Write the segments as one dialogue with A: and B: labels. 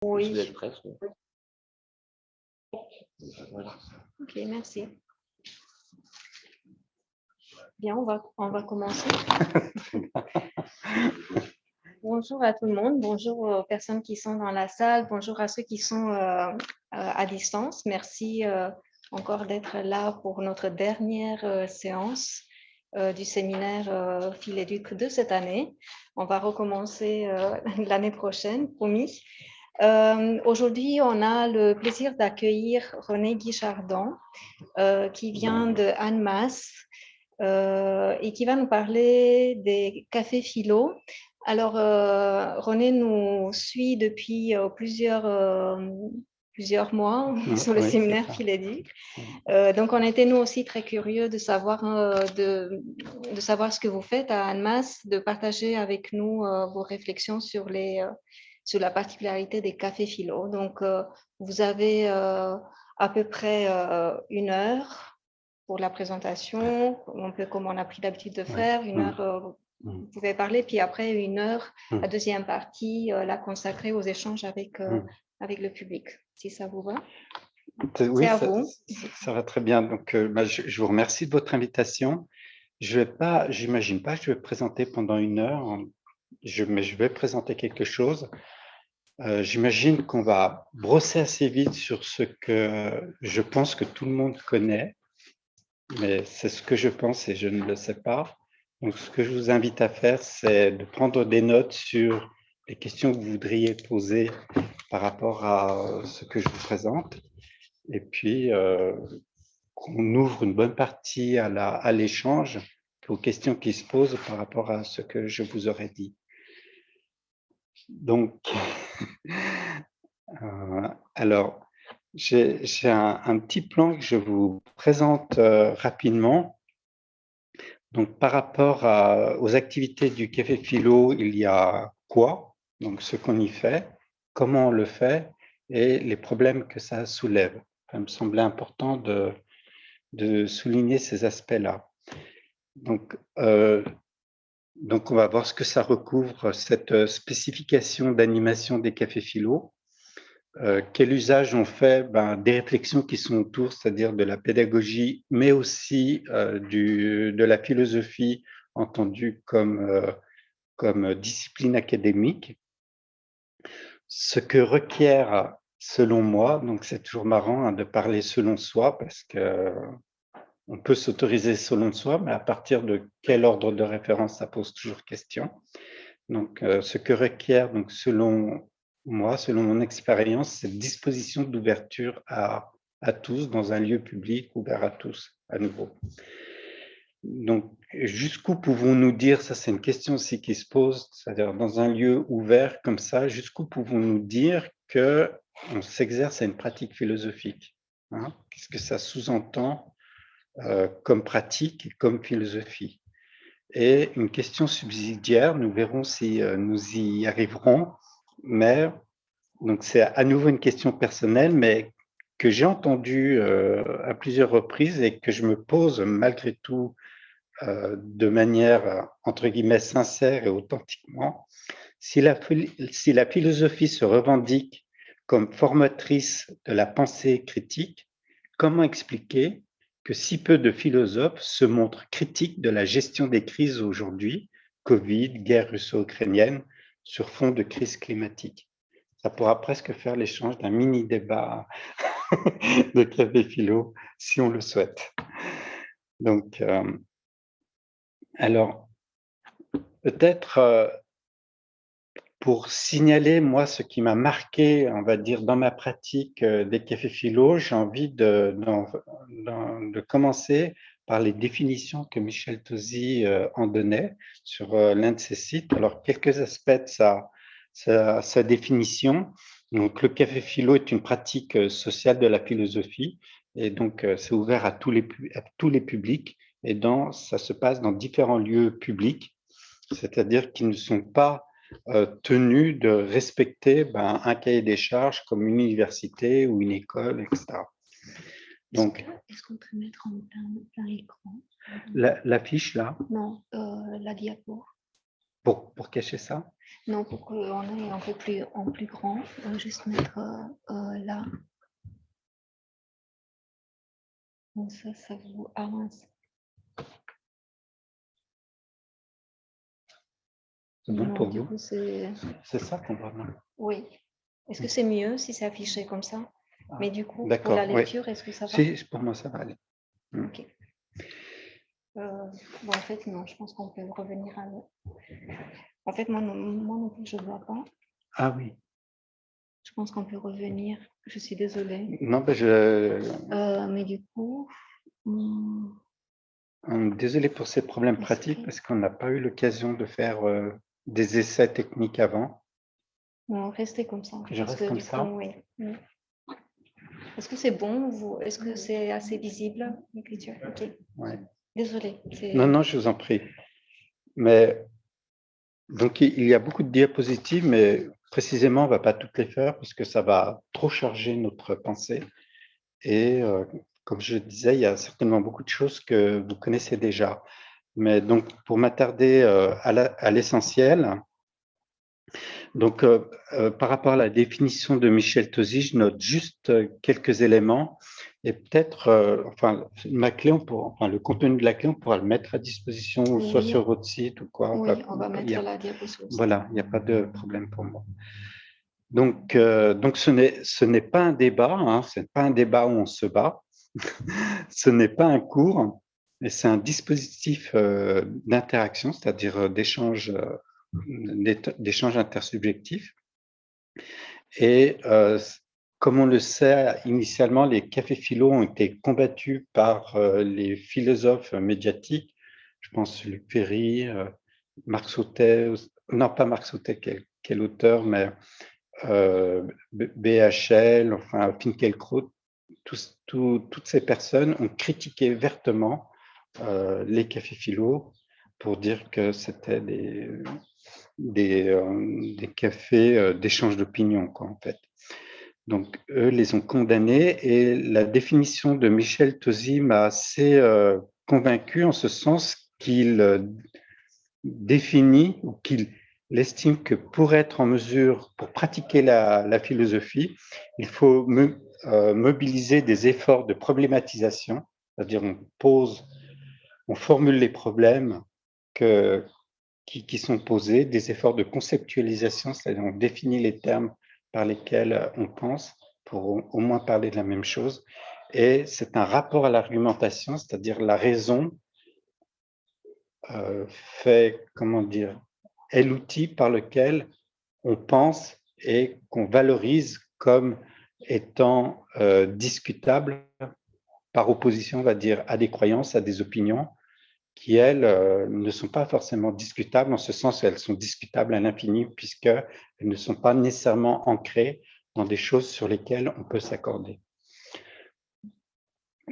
A: Oui.
B: Vous êtes prête? Voilà.
A: Ok, merci. Bien, on va commencer. Bonjour à tout le monde, bonjour aux personnes qui sont dans la salle, bonjour à ceux qui sont à distance. Merci encore d'être là pour notre dernière séance du séminaire Philéduc de cette année. On va recommencer l'année prochaine, promis. Aujourd'hui, on a le plaisir d'accueillir René Guichardon, qui vient de Annemasse et qui va nous parler des cafés philo. Alors, René nous suit depuis plusieurs mois sur le séminaire Philéduc. Donc, on était nous aussi très curieux de savoir, de savoir ce que vous faites à Annemasse, de partager avec nous vos réflexions sur sur la particularité des cafés philo. Donc, vous avez à peu près 1 heure pour la présentation, un peu comme on a pris l'habitude de faire. 1 heure, vous pouvez parler, puis après 1 heure, la deuxième partie, la consacrer aux échanges avec le public, si ça vous va.
C: Oui,
A: c'est à vous.
C: Ça va très bien. Donc, je vous remercie de votre invitation. J'imagine pas que je vais présenter pendant 1 heure, mais je vais présenter quelque chose. J'imagine qu'on va brosser assez vite sur ce que je pense que tout le monde connaît, mais c'est ce que je pense et je ne le sais pas. Donc, ce que je vous invite à faire, c'est de prendre des notes sur les questions que vous voudriez poser par rapport à ce que je vous présente. Et puis, qu'on ouvre une bonne partie à l'échange, aux questions qui se posent par rapport à ce que je vous aurais dit. Donc, alors, j'ai un petit plan que je vous présente rapidement. Donc, par rapport aux activités du Café Philo, il y a quoi? Donc, ce qu'on y fait, comment on le fait et les problèmes que ça soulève. Ça me semblait important de souligner ces aspects-là. Donc, on va voir ce que ça recouvre, cette spécification d'animation des cafés philo. Quel usage on fait? Des réflexions qui sont autour, c'est-à-dire de la pédagogie, mais aussi de la philosophie entendue comme discipline académique. Ce que requiert, selon moi, donc c'est toujours marrant de parler selon soi, parce que on peut s'autoriser selon soi, mais à partir de quel ordre de référence, ça pose toujours question. Donc, ce que requiert, donc, selon moi, selon mon expérience, cette disposition d'ouverture à tous dans un lieu public ouvert à tous, à nouveau. Donc, jusqu'où pouvons-nous dire, ça c'est une question aussi qui se pose, c'est-à-dire dans un lieu ouvert comme ça, jusqu'où pouvons-nous dire qu'on s'exerce à une pratique philosophique, hein? Qu'est-ce que ça sous-entend comme pratique et comme philosophie? Et une question subsidiaire, nous verrons si nous y arriverons, mais donc c'est à nouveau une question personnelle, mais que j'ai entendue à plusieurs reprises et que je me pose malgré tout de manière entre guillemets sincère et authentiquement. Si la philosophie se revendique comme formatrice de la pensée critique, comment expliquer que si peu de philosophes se montrent critiques de la gestion des crises aujourd'hui, Covid, guerre russo-ukrainienne, sur fond de crise climatique? Ça pourra presque faire l'échange d'un mini-débat de café philo, si on le souhaite. Donc, alors, peut-être pour signaler, moi, ce qui m'a marqué, on va dire, dans ma pratique des cafés philo, j'ai envie de commencer par les définitions que Michel Tosi en donnait sur l'un de ses sites. Alors, quelques aspects de sa définition. Donc, le café philo est une pratique sociale de la philosophie, et donc c'est ouvert à tous les publics, et ça se passe dans différents lieux publics, c'est-à-dire qu'ils ne sont pas tenus de respecter un cahier des charges comme une université ou une école, etc. Donc,
A: est-ce qu'on peut mettre en plein écran
C: l'affiche là?
A: Non, la diapo.
C: Pour cacher ça?
A: Non, pour qu'on ait un peu plus, en plus grand, on va juste mettre là. Donc ça vous avance.
C: C'est bon pour
A: Du
C: vous?
A: coup, c'est...
C: C'est ça qu'on voit, non?
A: Oui. Est-ce que c'est mieux si c'est affiché comme ça? Mais du coup, pour la
C: D'accord, oui.
A: lecture, est-ce que ça va?
C: Si, pour moi, ça va aller.
A: Ok. Bon, en fait, non, je pense qu'on peut revenir à... En fait, moi non plus, je ne vois pas.
C: Ah oui.
A: Je pense qu'on peut revenir. Je suis désolée.
C: Non, ben
A: Mais du coup...
C: désolé pour ces problèmes pratiques parce qu'on n'a pas eu l'occasion de faire des essais techniques avant.
A: Non, restez comme ça.
C: Je reste comme ça.
A: Coup, oui. Est-ce que c'est bon vous? Est-ce que c'est assez visible l'écriture? Ok.
C: Ouais.
A: Désolée.
C: Non, non, je vous en prie. Mais donc il y a beaucoup de diapositives, mais précisément, on ne va pas toutes les faire parce que ça va trop charger notre pensée. Et comme je disais, il y a certainement beaucoup de choses que vous connaissez déjà. Mais donc, pour m'attarder à l'essentiel, donc par rapport à la définition de Michel Tosi, je note juste quelques éléments et peut-être, enfin, ma clé, enfin, le contenu de la clé, on pourra le mettre à disposition, soit sur votre site ou quoi.
A: Oui, on va mettre la diapositive.
C: Voilà, il n'y a pas de problème pour moi. Donc ce n'est pas un débat, hein, ce n'est pas un débat où on se bat, ce n'est pas un cours, mais c'est un dispositif d'interaction, c'est-à-dire d'échange intersubjectifs. Et comme on le sait, initialement, les cafés philo ont été combattus par les philosophes médiatiques. Je pense Luc Ferry, Marc Sautet, non pas Marc Sautet, quel auteur, mais BHL, enfin Finkielkraut, toutes ces personnes ont critiqué vertement les cafés philo pour dire que c'était des cafés d'échange d'opinion, quoi, en fait. Donc, eux les ont condamnés et la définition de Michel Tosi m'a assez convaincu en ce sens qu'il définit ou qu'il estime que pour être en mesure, pour pratiquer la philosophie, il faut mobiliser des efforts de problématisation, c'est-à-dire on formule les problèmes qui sont posés, des efforts de conceptualisation, c'est-à-dire on définit les termes par lesquels on pense pour au moins parler de la même chose. Et c'est un rapport à l'argumentation, c'est-à-dire la raison fait, comment dire, est l'outil par lequel on pense et qu'on valorise comme étant discutable par opposition, on va dire, à des croyances, à des opinions qui, elles, ne sont pas forcément discutables, en ce sens elles sont discutables à l'infini, puisqu'elles ne sont pas nécessairement ancrées dans des choses sur lesquelles on peut s'accorder.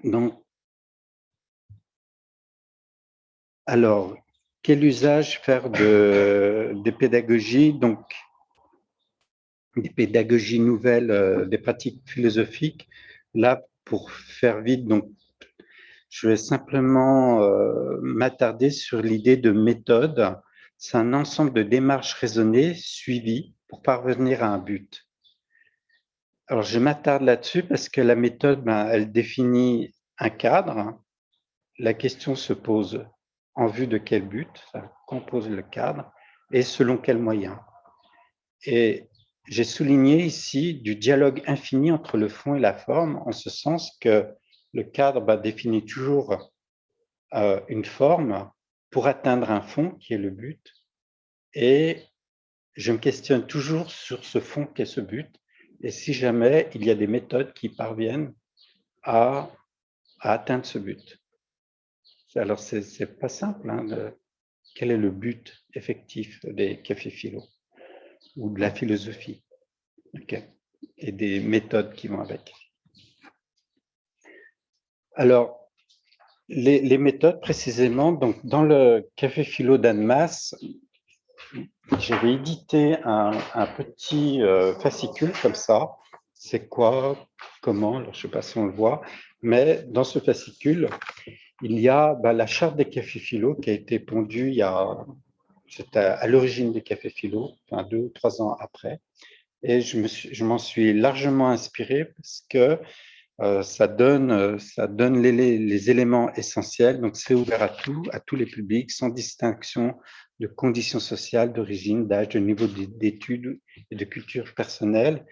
C: Donc, alors, quel usage faire des pédagogies, donc des pédagogies nouvelles, des pratiques philosophiques? Là, pour faire vite, donc, je vais simplement m'attarder sur l'idée de méthode. C'est un ensemble de démarches raisonnées, suivies, pour parvenir à un but. Alors, je m'attarde là-dessus parce que la méthode, elle définit un cadre. La question se pose en vue de quel but, ça compose le cadre, et selon quels moyens. Et j'ai souligné ici du dialogue infini entre le fond et la forme, en ce sens que le cadre définit toujours une forme pour atteindre un fond qui est le but. Et je me questionne toujours sur ce fond qu'est ce but. Et si jamais il y a des méthodes qui parviennent à atteindre ce but. Alors, c'est pas simple. Hein, quel est le but effectif des cafés philo ou de la philosophie, okay, et des méthodes qui vont avec. Alors, les méthodes précisément, donc dans le café philo d'Annemasse, j'avais édité un petit fascicule comme ça. C'est quoi, comment, alors, je ne sais pas si on le voit, mais dans ce fascicule, il y a la charte des cafés philo qui a été pondue il y a J'étais à l'origine du Café Philo, enfin 2 ou 3 ans après, et je m'en suis largement inspiré parce que ça donne les éléments essentiels. Donc, c'est ouvert à tous les publics, sans distinction de conditions sociales, d'origine, d'âge, de niveau d'études et de culture personnelle.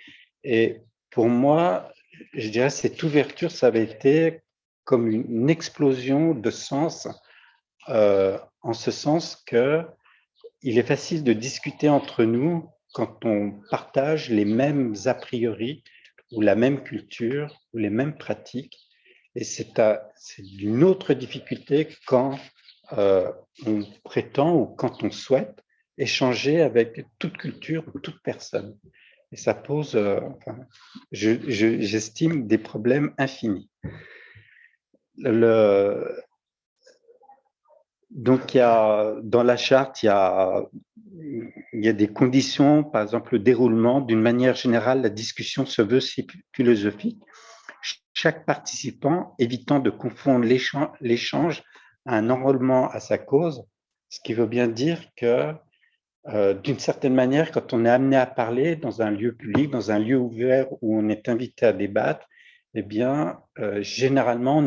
C: Et pour moi, je dirais cette ouverture, ça avait été comme une explosion de sens, en ce sens que il est facile de discuter entre nous quand on partage les mêmes a priori ou la même culture ou les mêmes pratiques. Et c'est une autre difficulté quand on prétend ou quand on souhaite échanger avec toute culture ou toute personne. Et ça pose, j'estime, des problèmes infinis. Donc, dans la charte, il y a des conditions, par exemple le déroulement. D'une manière générale, la discussion se veut philosophique, chaque participant évitant de confondre l'échange à un enrôlement à sa cause, ce qui veut bien dire que, d'une certaine manière, quand on est amené à parler dans un lieu public, dans un lieu ouvert où on est invité à débattre, eh bien, généralement,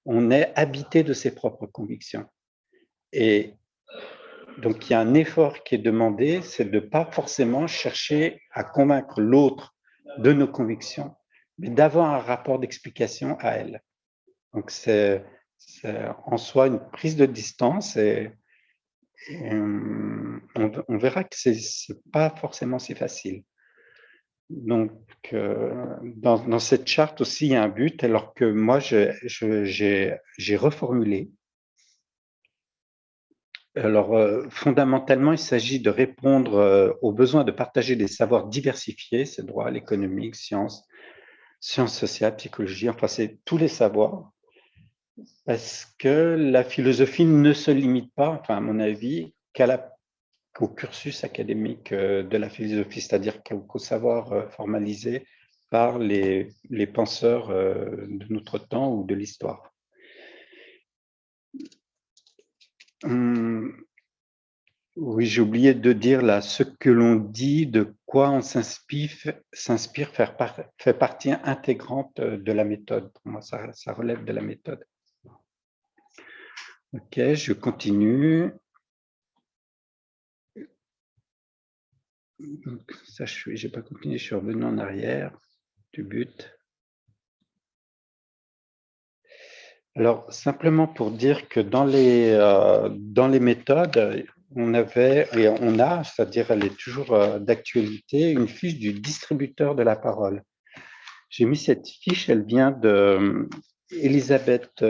C: on est habité de ses propres convictions. Et donc, il y a un effort qui est demandé, c'est de ne pas forcément chercher à convaincre l'autre de nos convictions, mais d'avoir un rapport d'explication à elles. Donc, c'est en soi une prise de distance et on verra que ce n'est pas forcément si facile. Donc, dans cette charte aussi, il y a un but, alors que moi, j'ai reformulé. Alors, fondamentalement, il s'agit de répondre aux besoins de partager des savoirs diversifiés, c'est droit, l'économique, sciences sociales, psychologie, enfin, c'est tous les savoirs, parce que la philosophie ne se limite pas, enfin, à mon avis, qu'au cursus académique de la philosophie, c'est-à-dire qu'au savoir formalisé par les penseurs de notre temps ou de l'histoire. Oui, j'ai oublié de dire là, ce que l'on dit, de quoi on s'inspire, fait partie intégrante de la méthode. Pour moi, ça relève de la méthode. Ok, je continue. Donc, ça, je n'ai pas continué, je suis revenu en arrière du but. Alors, simplement pour dire que dans les méthodes, on avait, et on a, c'est-à-dire elle est toujours d'actualité, une fiche du distributeur de la parole. J'ai mis cette fiche, elle vient de Elisabeth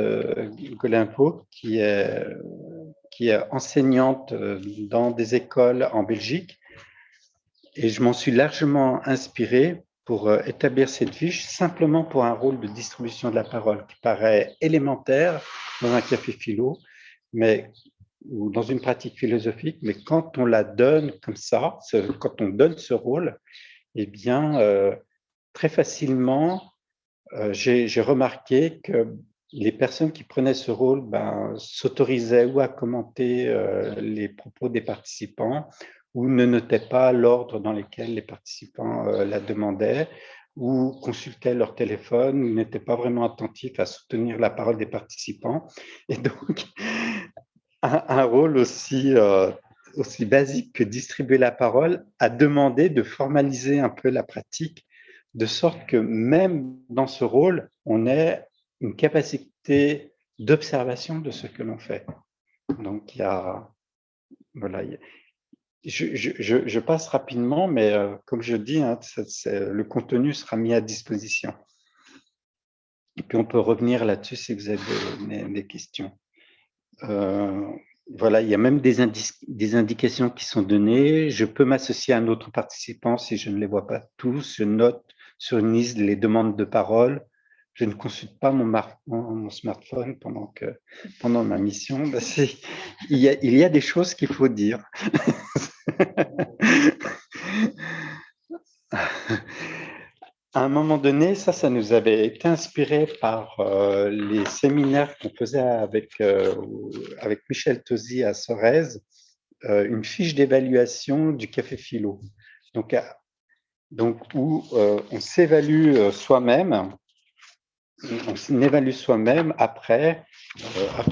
C: Golimpeau, qui est enseignante dans des écoles en Belgique. Et je m'en suis largement inspiré pour établir cette fiche, simplement pour un rôle de distribution de la parole qui paraît élémentaire dans un café philo, mais ou dans une pratique philosophique, mais quand on la donne comme ça, quand on donne ce rôle, eh bien, très facilement, j'ai remarqué que les personnes qui prenaient ce rôle s'autorisaient ou à commenter les propos des participants ou ne notaient pas l'ordre dans lequel les participants la demandaient ou consultaient leur téléphone ou n'étaient pas vraiment attentifs à soutenir la parole des participants. Et donc, un rôle aussi basique que distribuer la parole a demandé de formaliser un peu la pratique, de sorte que même dans ce rôle, on ait une capacité d'observation de ce que l'on fait. Donc, je passe rapidement, mais comme je dis, hein, le contenu sera mis à disposition. Et puis, on peut revenir là-dessus si vous avez des questions. Voilà, il y a même des indications qui sont données. Je peux m'associer à un autre participant si je ne les vois pas tous. Je note sur une liste les demandes de parole. Je ne consulte pas mon smartphone pendant ma mission. Il y a des choses qu'il faut dire. À un moment donné, ça nous avait été inspiré par les séminaires qu'on faisait avec Michel Tosi à Sorèze, une fiche d'évaluation du café philo. Donc où on s'évalue soi-même, on évalue soi-même après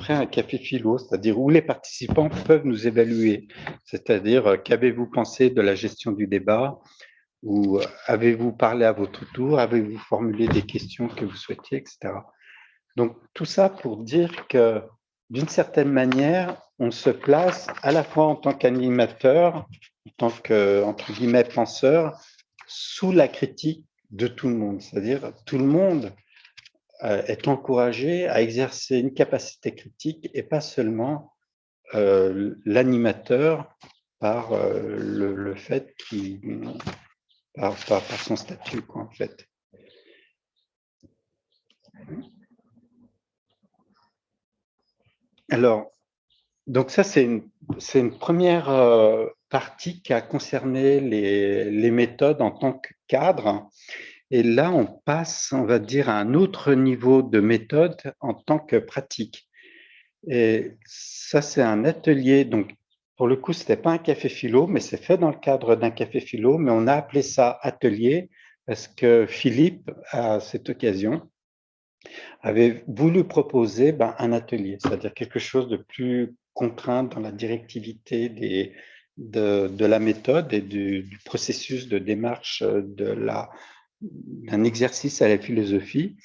C: un café philo, c'est-à-dire où les participants peuvent nous évaluer. C'est-à-dire, qu'avez-vous pensé de la gestion du débat? Ou avez-vous parlé à votre tour? Avez-vous formulé des questions que vous souhaitiez, etc. Donc, tout ça pour dire que, d'une certaine manière, on se place à la fois en tant qu'animateur, en tant que, entre guillemets, penseur, sous la critique de tout le monde. C'est-à-dire, tout le monde est encouragé à exercer une capacité critique et pas seulement l'animateur par le fait qu'il, par son statut, quoi, en fait. Alors, donc ça, c'est une première partie qui a concerné les méthodes en tant que cadre. Et là, on passe, on va dire, à un autre niveau de méthode en tant que pratique. Et ça, c'est un atelier. Donc, pour le coup, ce n'était pas un café philo, mais c'est fait dans le cadre d'un café philo. Mais on a appelé ça atelier parce que Philippe, à cette occasion, avait voulu proposer un atelier, c'est-à-dire quelque chose de plus contraint dans la directivité de la méthode et du processus de démarche d'un exercice à la philosophie.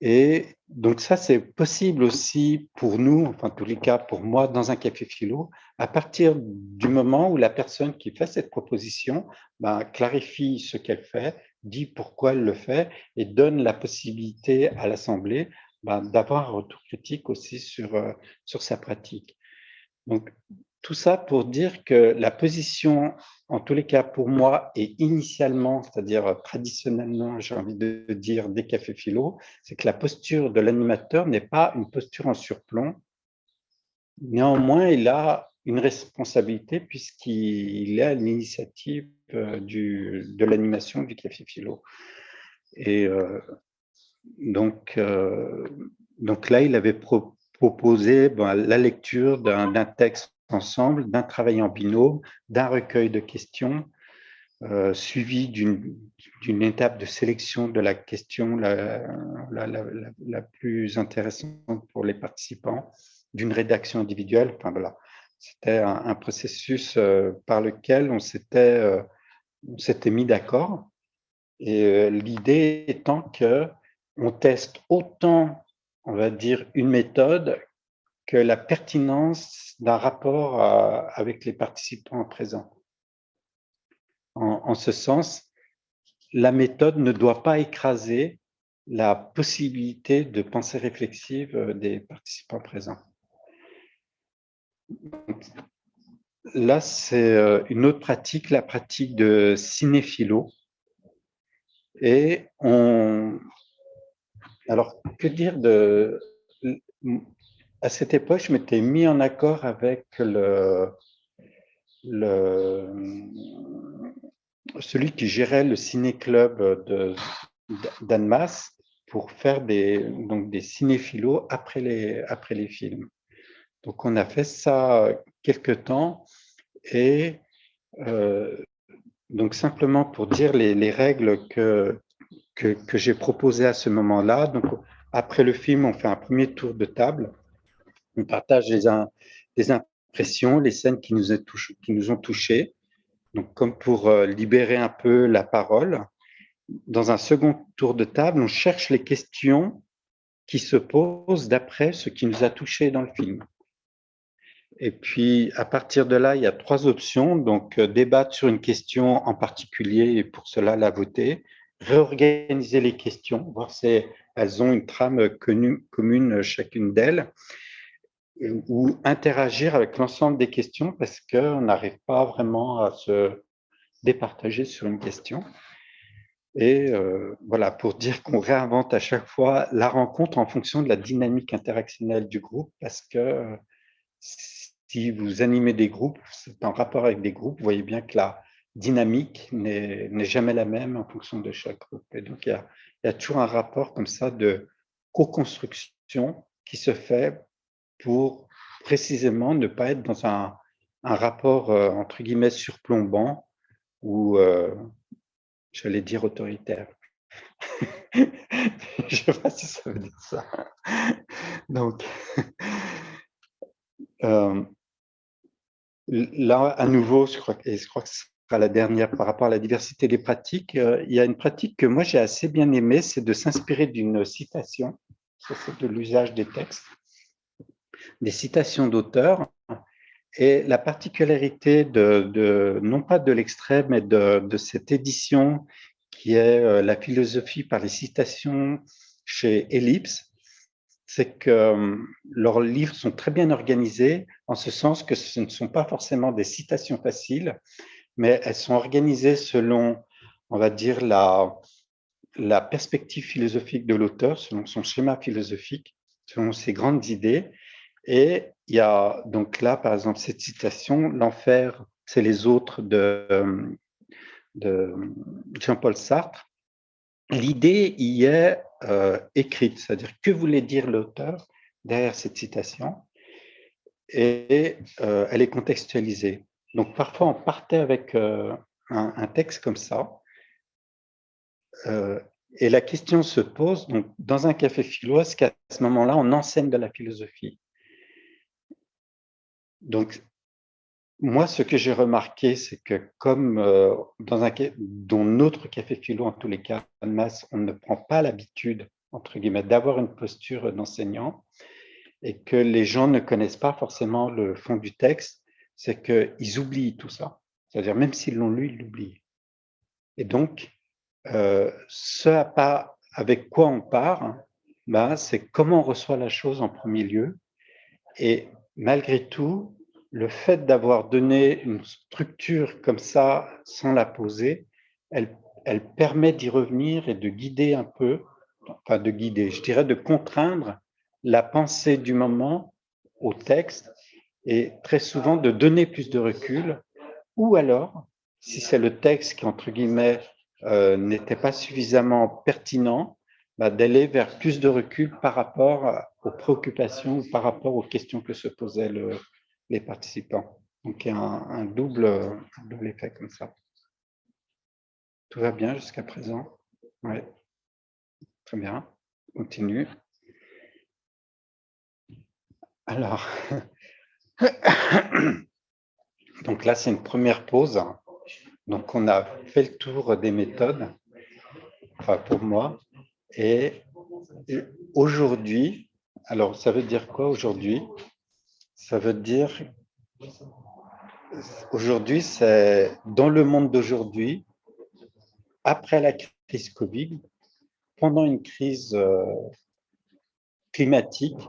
C: Et donc ça, c'est possible aussi pour nous, enfin, en tous les cas pour moi, dans un café philo, à partir du moment où la personne qui fait cette proposition clarifie ce qu'elle fait, dit pourquoi elle le fait et donne la possibilité à l'Assemblée d'avoir un retour critique aussi sur sa pratique. Donc, tout ça pour dire que la position, en tous les cas pour moi, et initialement, c'est-à-dire traditionnellement, j'ai envie de dire des cafés philo, c'est que la posture de l'animateur n'est pas une posture en surplomb. Néanmoins, il a une responsabilité puisqu'il est à l'initiative de l'animation du café philo. Et donc là, il avait proposé la lecture d'un texte ensemble, d'un travail en binôme, d'un recueil de questions, suivi d'une étape de sélection de la question la plus intéressante pour les participants, d'une rédaction individuelle. Enfin voilà, c'était un processus par lequel on s'était mis d'accord. Et l'idée étant que on teste autant, on va dire, une méthode que la pertinence d'un rapport avec les participants présents. En ce sens, la méthode ne doit pas écraser la possibilité de pensée réflexive des participants présents. Là, c'est une autre pratique, la pratique de cinéphilo. Et alors, que dire à cette époque, je m'étais mis en accord avec celui qui gérait le ciné-club d'Annemasse pour faire des cinéphilos après les films. Donc, on a fait ça quelque temps et donc simplement pour dire les règles que j'ai proposées à ce moment-là. Donc, après le film, on fait un premier tour de table. On partage les impressions, les scènes qui nous ont touchés, donc comme pour libérer un peu la parole. Dans un second tour de table, on cherche les questions qui se posent d'après ce qui nous a touchés dans le film. Et puis, à partir de là, il y a 3 options. Donc, débattre sur une question en particulier et pour cela la voter, réorganiser les questions, voir si elles ont une trame commune chacune d'elles, ou interagir avec l'ensemble des questions parce qu'on n'arrive pas vraiment à se départager sur une question. Et voilà, pour dire qu'on réinvente à chaque fois la rencontre en fonction de la dynamique interactionnelle du groupe, parce que si vous animez des groupes, c'est en rapport avec des groupes, vous voyez bien que la dynamique n'est jamais la même en fonction de chaque groupe. Et donc, il y a toujours un rapport comme ça de co-construction qui se fait pour précisément ne pas être dans un rapport, entre guillemets, surplombant ou, j'allais dire autoritaire. Je ne sais pas si ça veut dire ça. Donc, là, à nouveau, je crois que ce sera la dernière par rapport à la diversité des pratiques. Il y a une pratique que moi j'ai assez bien aimée, c'est de s'inspirer d'une citation. Ça, c'est de l'usage des textes, des citations d'auteurs. Et la particularité non pas de l'extrait, mais de cette édition qui est la philosophie par les citations chez Ellipse, c'est que leurs livres sont très bien organisés, en ce sens que ce ne sont pas forcément des citations faciles, mais elles sont organisées selon, on va dire, la perspective philosophique de l'auteur, selon son schéma philosophique, selon ses grandes idées. Et il y a donc là, par exemple, cette citation, l'enfer, c'est les autres de Jean-Paul Sartre. L'idée y est écrite, c'est-à-dire que voulait dire l'auteur derrière cette citation, et elle est contextualisée. Donc parfois on partait avec un texte comme ça, et la question se pose, donc dans un café philo, est-ce qu'à ce moment-là on enseigne de la philosophie? Donc moi, ce que j'ai remarqué, c'est que comme dans notre café philo, en tous les cas, en masse, on ne prend pas l'habitude, entre guillemets, d'avoir une posture d'enseignant, et que les gens ne connaissent pas forcément le fond du texte, c'est qu'ils oublient tout ça. C'est-à-dire, même s'ils l'ont lu, ils l'oublient. Et donc, avec quoi on part, ben, c'est comment on reçoit la chose en premier lieu. Et malgré tout, le fait d'avoir donné une structure comme ça, sans la poser, elle permet d'y revenir et de guider un peu, enfin de guider, je dirais de contraindre la pensée du moment au texte, et très souvent de donner plus de recul, ou alors, si c'est le texte qui, entre guillemets, n'était pas suffisamment pertinent, bah, d'aller vers plus de recul par rapport aux préoccupations ou par rapport aux questions que se posaient les participants. Donc il y a un double effet comme ça. Tout va bien jusqu'à présent? Oui, très bien. On continue. Alors, donc là, c'est une première pause. Donc, on a fait le tour des méthodes, enfin pour moi. Et aujourd'hui, alors ça veut dire quoi aujourd'hui? Ça veut dire, aujourd'hui, c'est dans le monde d'aujourd'hui, après la crise Covid, pendant une crise climatique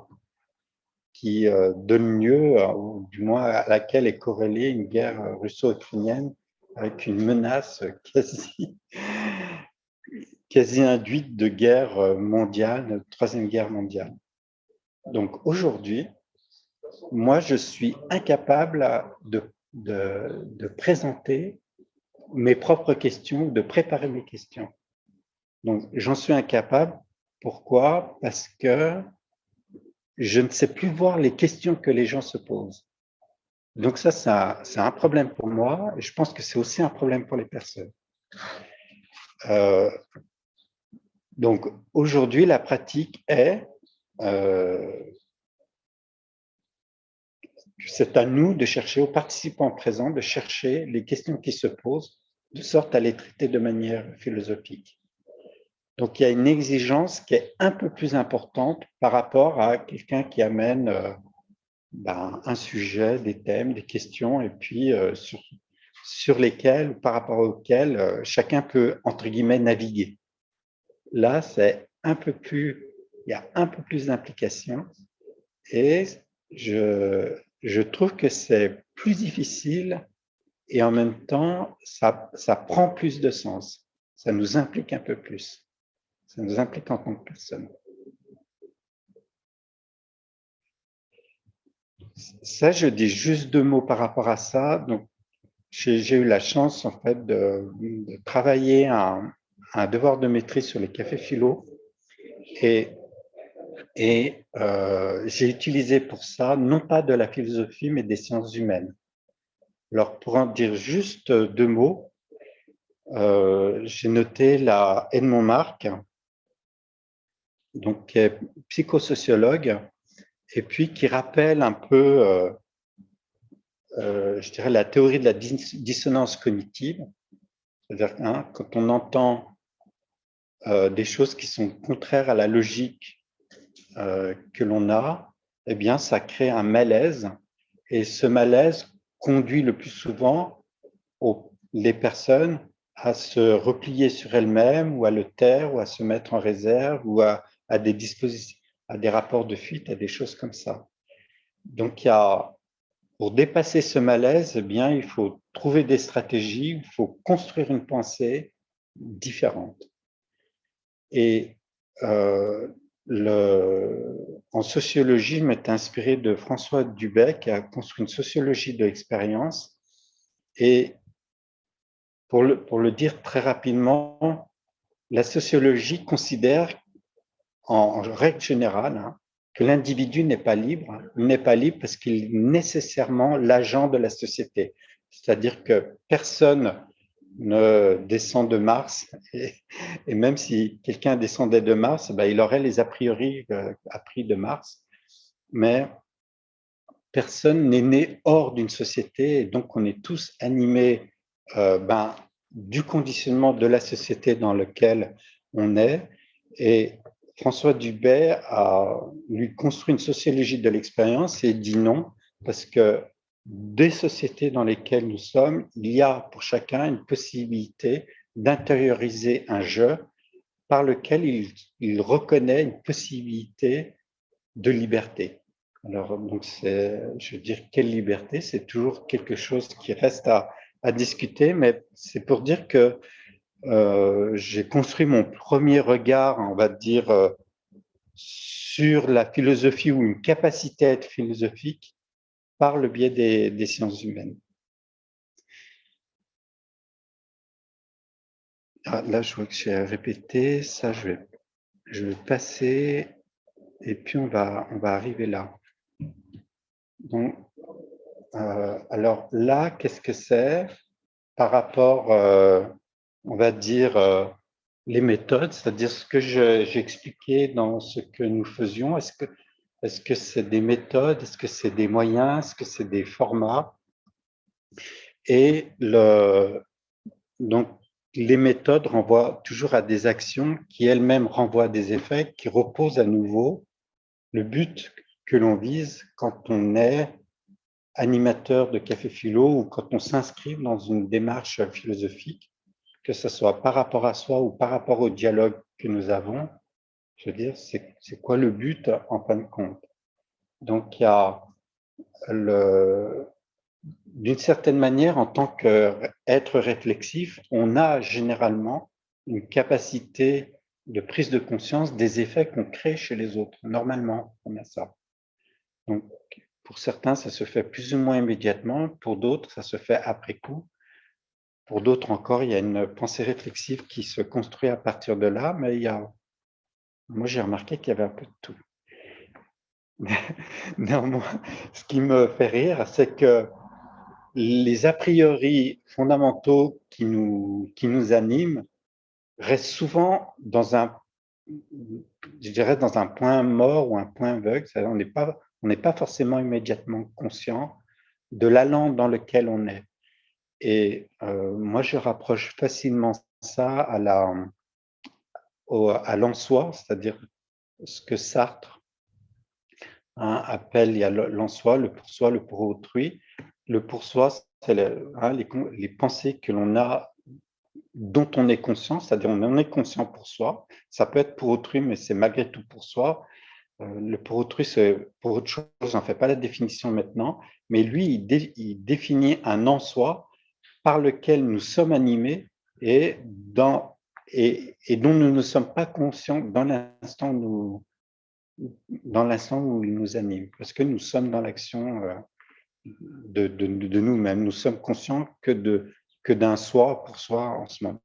C: qui donne lieu, ou du moins à laquelle est corrélée une guerre russo-ukrainienne avec une menace quasi induite de guerre mondiale, troisième guerre mondiale. Donc aujourd'hui, moi, je suis incapable de présenter mes propres questions, de préparer mes questions. Donc, j'en suis incapable. Pourquoi? Parce que je ne sais plus voir les questions que les gens se posent. Donc ça, c'est un problème pour moi, et je pense que c'est aussi un problème pour les personnes. Donc aujourd'hui, la pratique est c'est à nous de chercher, aux participants présents, de chercher les questions qui se posent, de sorte à les traiter de manière philosophique. Donc il y a une exigence qui est un peu plus importante par rapport à quelqu'un qui amène un sujet, des thèmes, des questions, et puis sur lesquels, par rapport auxquels chacun peut, entre guillemets, naviguer. Là, c'est un peu plus, il y a un peu plus d'implication, et je trouve que c'est plus difficile, et en même temps, ça prend plus de sens. Ça nous implique un peu plus. Ça nous implique en tant que personne. Ça, je dis juste deux mots par rapport à ça. Donc, j'ai eu la chance, en fait, de travailler un devoir de maîtrise sur les cafés philo. Et j'ai utilisé pour ça, non pas de la philosophie, mais des sciences humaines. Alors, pour en dire juste deux mots, j'ai noté la Edmond Marc, donc, qui est psychosociologue, et puis qui rappelle un peu, je dirais, la théorie de la dissonance cognitive. C'est-à-dire hein, quand on entend des choses qui sont contraires à la logique que l'on a, eh bien, ça crée un malaise. Et ce malaise conduit le plus souvent les personnes à se replier sur elles-mêmes ou à le taire ou à se mettre en réserve ou à des dispositions, à des rapports de fuite, à des choses comme ça. Donc, pour dépasser ce malaise, eh bien, il faut trouver des stratégies, il faut construire une pensée différente. Et en sociologie, je m'étais inspiré de François Dubay, qui a construit une sociologie de l'expérience. Et pour le dire très rapidement, la sociologie considère, en règle générale, hein, que l'individu n'est pas libre. Il n'est pas libre parce qu'il est nécessairement l'agent de la société. C'est-à-dire que personne ne descend de Mars, et même si quelqu'un descendait de Mars, ben, il aurait les a priori appris de Mars, mais personne n'est né hors d'une société, et donc on est tous animés du conditionnement de la société dans laquelle on est. Et François Dubay a lui construit une sociologie de l'expérience et dit non, parce que des sociétés dans lesquelles nous sommes, il y a pour chacun une possibilité d'intérioriser un jeu par lequel il reconnaît une possibilité de liberté. Alors, donc, je veux dire, quelle liberté? C'est toujours quelque chose qui reste à discuter, mais c'est pour dire que j'ai construit mon premier regard, on va dire, sur la philosophie ou une capacité à être philosophique par le biais des sciences humaines. Ah, là, je vois que j'ai répété, ça, je vais passer, et puis on va arriver là. Donc, alors là, qu'est-ce que c'est par rapport, on va dire, les méthodes, c'est-à-dire ce que j'ai expliqué dans ce que nous faisions. Est-ce que c'est des méthodes? Est-ce que c'est des moyens? Est-ce que c'est des formats? Et donc, les méthodes renvoient toujours à des actions qui elles-mêmes renvoient à des effets qui reposent à nouveau le but que l'on vise quand on est animateur de Café Philo ou quand on s'inscrit dans une démarche philosophique, que ce soit par rapport à soi ou par rapport au dialogue que nous avons. Je veux dire, c'est quoi le but en fin de compte? Donc, il y a d'une certaine manière, en tant qu'être réflexif, on a généralement une capacité de prise de conscience des effets qu'on crée chez les autres. Normalement, on a ça. Donc, pour certains, ça se fait plus ou moins immédiatement. Pour d'autres, ça se fait après coup. Pour d'autres encore, il y a une pensée réflexive qui se construit à partir de là, mais moi, j'ai remarqué qu'il y avait un peu de tout. Néanmoins, ce qui me fait rire, c'est que les a priori fondamentaux qui nous animent restent souvent je dirais, dans un point mort ou un point aveugle. On n'est pas forcément immédiatement conscient de l'allant dans lequel on est. Et moi, je rapproche facilement ça à l'en-soi, c'est-à-dire ce que Sartre appelle, il y a l'en-soi, le pour soi, le pour autrui. Le pour soi, c'est les pensées que l'on a, dont on est conscient, c'est-à-dire on en est conscient pour soi. Ça peut être pour autrui, mais c'est malgré tout pour soi. Le pour autrui, c'est pour autre chose, j'en fais pas la définition maintenant, mais lui, il définit un en-soi par lequel nous sommes animés et dont nous ne sommes pas conscients dans l'instant où il nous anime, parce que nous sommes dans l'action de nous-mêmes. Nous sommes conscients que d'un soi pour soi en ce moment.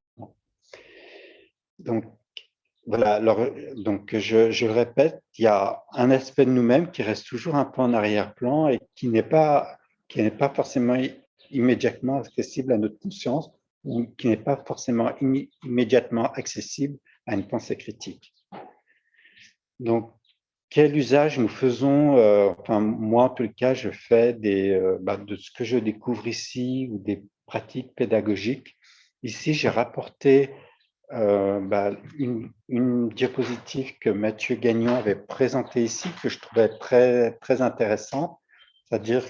C: Donc, voilà, alors, donc je le répète, il y a un aspect de nous-mêmes qui reste toujours un peu en arrière-plan et qui n'est pas forcément immédiatement accessible à notre conscience ou qui n'est pas forcément immédiatement accessible à une pensée critique. Donc, quel usage nous faisons, enfin moi en tout cas, je fais de ce que je découvre ici ou des pratiques pédagogiques. Ici, j'ai rapporté une diapositive que Mathieu Gagnon avait présentée ici, que je trouvais très, très intéressante, c'est-à-dire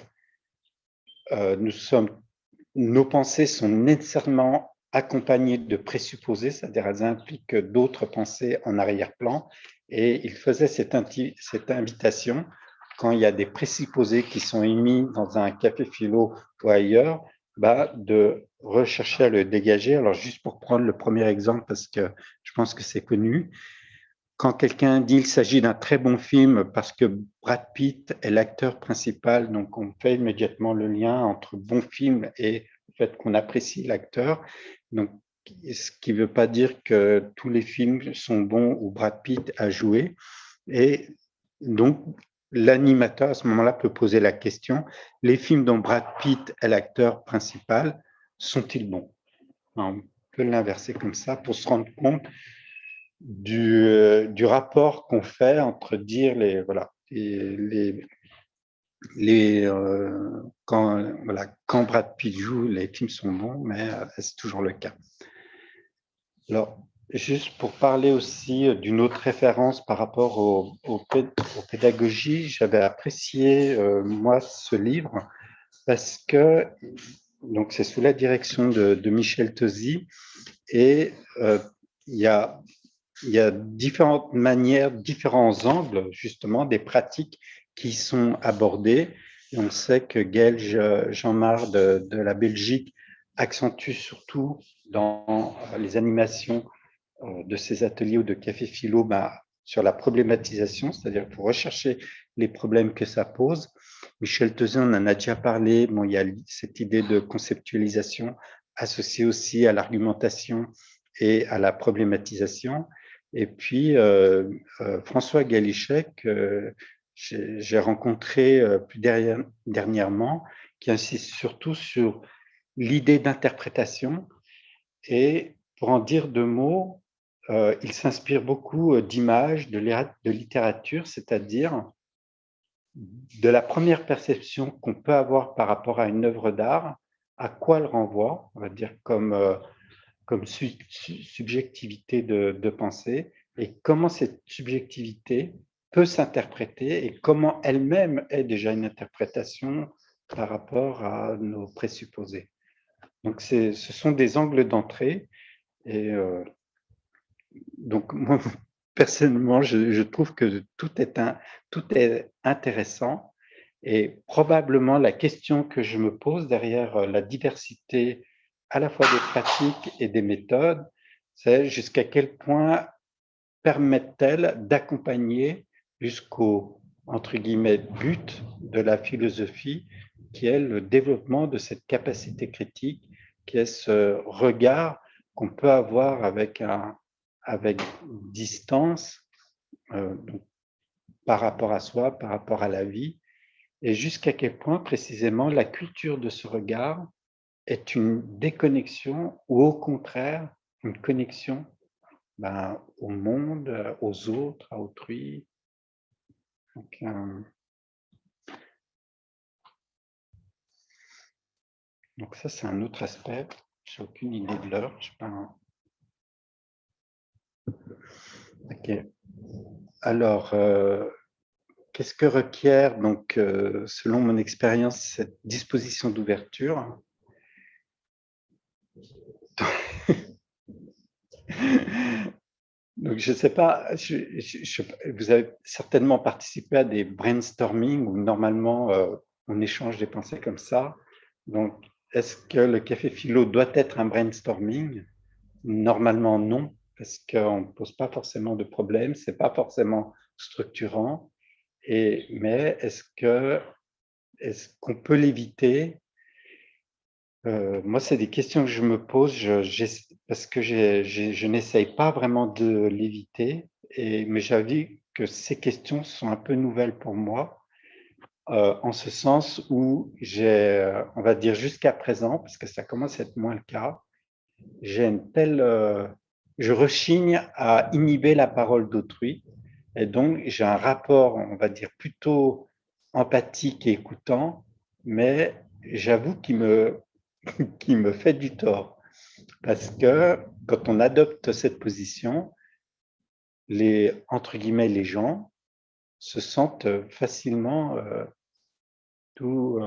C: nos pensées sont nécessairement accompagnées de présupposés, c'est-à-dire elles impliquent d'autres pensées en arrière-plan, et il faisait cette invitation, quand il y a des présupposés qui sont émis dans un café philo ou ailleurs, de rechercher à le dégager. Alors, juste pour prendre le premier exemple, parce que je pense que c'est connu, quand quelqu'un dit qu'il s'agit d'un très bon film parce que Brad Pitt est l'acteur principal, donc on fait immédiatement le lien entre bon film et le fait qu'on apprécie l'acteur. Donc, ce qui ne veut pas dire que tous les films sont bons où Brad Pitt a joué. Et donc, l'animateur, à ce moment-là, peut poser la question, les films dont Brad Pitt est l'acteur principal, sont-ils bons? On peut l'inverser comme ça pour se rendre compte du rapport qu'on fait entre dire quand Brad Pitt joue, les films sont bons, mais c'est toujours le cas. Alors, juste pour parler aussi d'une autre référence par rapport aux pédagogies, j'avais apprécié, moi, ce livre parce que donc c'est sous la direction de Michel Tosi et il y a différentes manières, différents angles, justement, des pratiques qui sont abordées. Et on sait que Gaël Jean-Marc de la Belgique accentue surtout dans les animations de ces ateliers ou de café philo sur la problématisation, c'est-à-dire pour rechercher les problèmes que ça pose. Michel Tezin en a déjà parlé. Bon, il y a cette idée de conceptualisation associée aussi à l'argumentation et à la problématisation. Et puis, François Galichek, j'ai rencontré plus dernièrement, qui insiste surtout sur l'idée d'interprétation. Et pour en dire deux mots, il s'inspire beaucoup d'images, de littérature, c'est-à-dire de la première perception qu'on peut avoir par rapport à une œuvre d'art, à quoi elle renvoie, on va dire comme subjectivité de pensée, et comment cette subjectivité peut s'interpréter et comment elle-même est déjà une interprétation par rapport à nos présupposés. Donc, ce sont des angles d'entrée et donc moi, personnellement, je trouve que tout est intéressant et probablement la question que je me pose derrière la diversité à la fois des pratiques et des méthodes, c'est jusqu'à quel point permettent-elles d'accompagner jusqu'au, entre guillemets, but de la philosophie, qui est le développement de cette capacité critique, qui est ce regard qu'on peut avoir avec distance donc, par rapport à soi, par rapport à la vie, et jusqu'à quel point précisément la culture de ce regard est une déconnexion ou au contraire une connexion au monde, aux autres, à autrui. Donc ça, c'est un autre aspect. J'ai aucune idée de l'heure. Ok. Alors, qu'est-ce que requiert, donc, selon mon expérience, cette disposition d'ouverture? Donc, je ne sais pas, vous avez certainement participé à des brainstorming où normalement on échange des pensées comme ça. Donc, est-ce que le café philo doit être un brainstorming? Normalement, non, parce qu'on ne pose pas forcément de problème, ce n'est pas forcément structurant. Mais est-ce qu'on peut l'éviter? Moi, c'est des questions que je me pose parce que je n'essaye pas vraiment de l'éviter, mais j'avoue que ces questions sont un peu nouvelles pour moi. en ce sens où j'ai, on va dire jusqu'à présent, parce que ça commence à être moins le cas, j'ai une telle, je rechigne à inhiber la parole d'autrui, et donc j'ai un rapport, on va dire, plutôt empathique et écoutant, mais j'avoue qui me fait du tort, parce que quand on adopte cette position, les, entre guillemets, les gens se sentent facilement tout,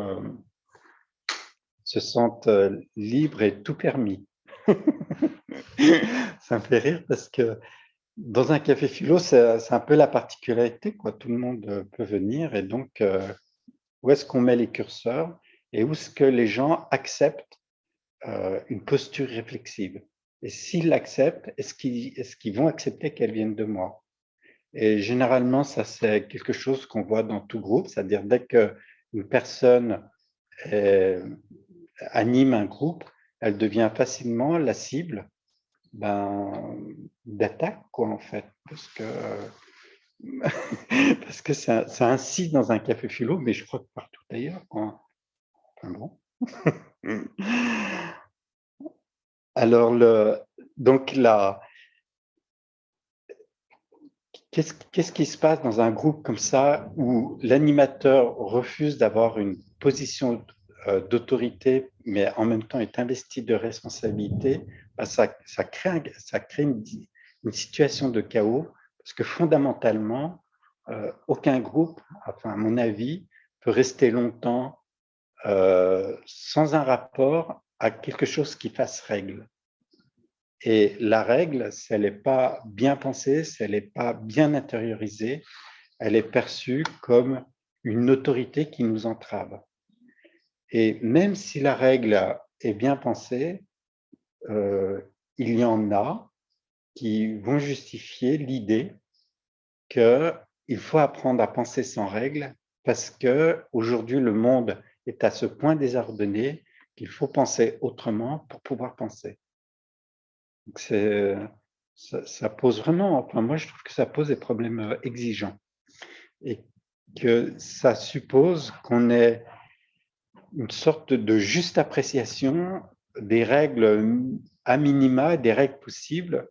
C: se sentent libres et tout permis. Ça me fait rire parce que dans un café philo, c'est un peu la particularité, quoi. Tout le monde peut venir et donc où est-ce qu'on met les curseurs et où est-ce que les gens acceptent une posture réflexive. Et s'ils l'acceptent, est-ce qu'ils vont accepter qu'elle vienne de moi? Et généralement, ça c'est quelque chose qu'on voit dans tout groupe, c'est-à-dire dès qu'une personne anime un groupe, elle devient facilement la cible d'attaque, quoi, en fait, parce que parce que ça incite dans un café philo, mais je crois que partout ailleurs, quoi. Enfin bon. Alors, donc là, qu'est-ce qui se passe dans un groupe comme ça où l'animateur refuse d'avoir une position d'autorité, mais en même temps est investi de responsabilité? Ça crée une situation de chaos, parce que fondamentalement, aucun groupe, enfin à mon avis, peut rester longtemps sans un rapport à quelque chose qui fasse règle. Et la règle, si elle n'est pas bien pensée, si elle n'est pas bien intériorisée, elle est perçue comme une autorité qui nous entrave. Et même si la règle est bien pensée, il y en a qui vont justifier l'idée qu'il faut apprendre à penser sans règle parce qu'aujourd'hui, le monde est à ce point désordonné qu'il faut penser autrement pour pouvoir penser. Donc ça pose vraiment, enfin moi je trouve que ça pose des problèmes exigeants et que ça suppose qu'on ait une sorte de juste appréciation des règles à minima, des règles possibles,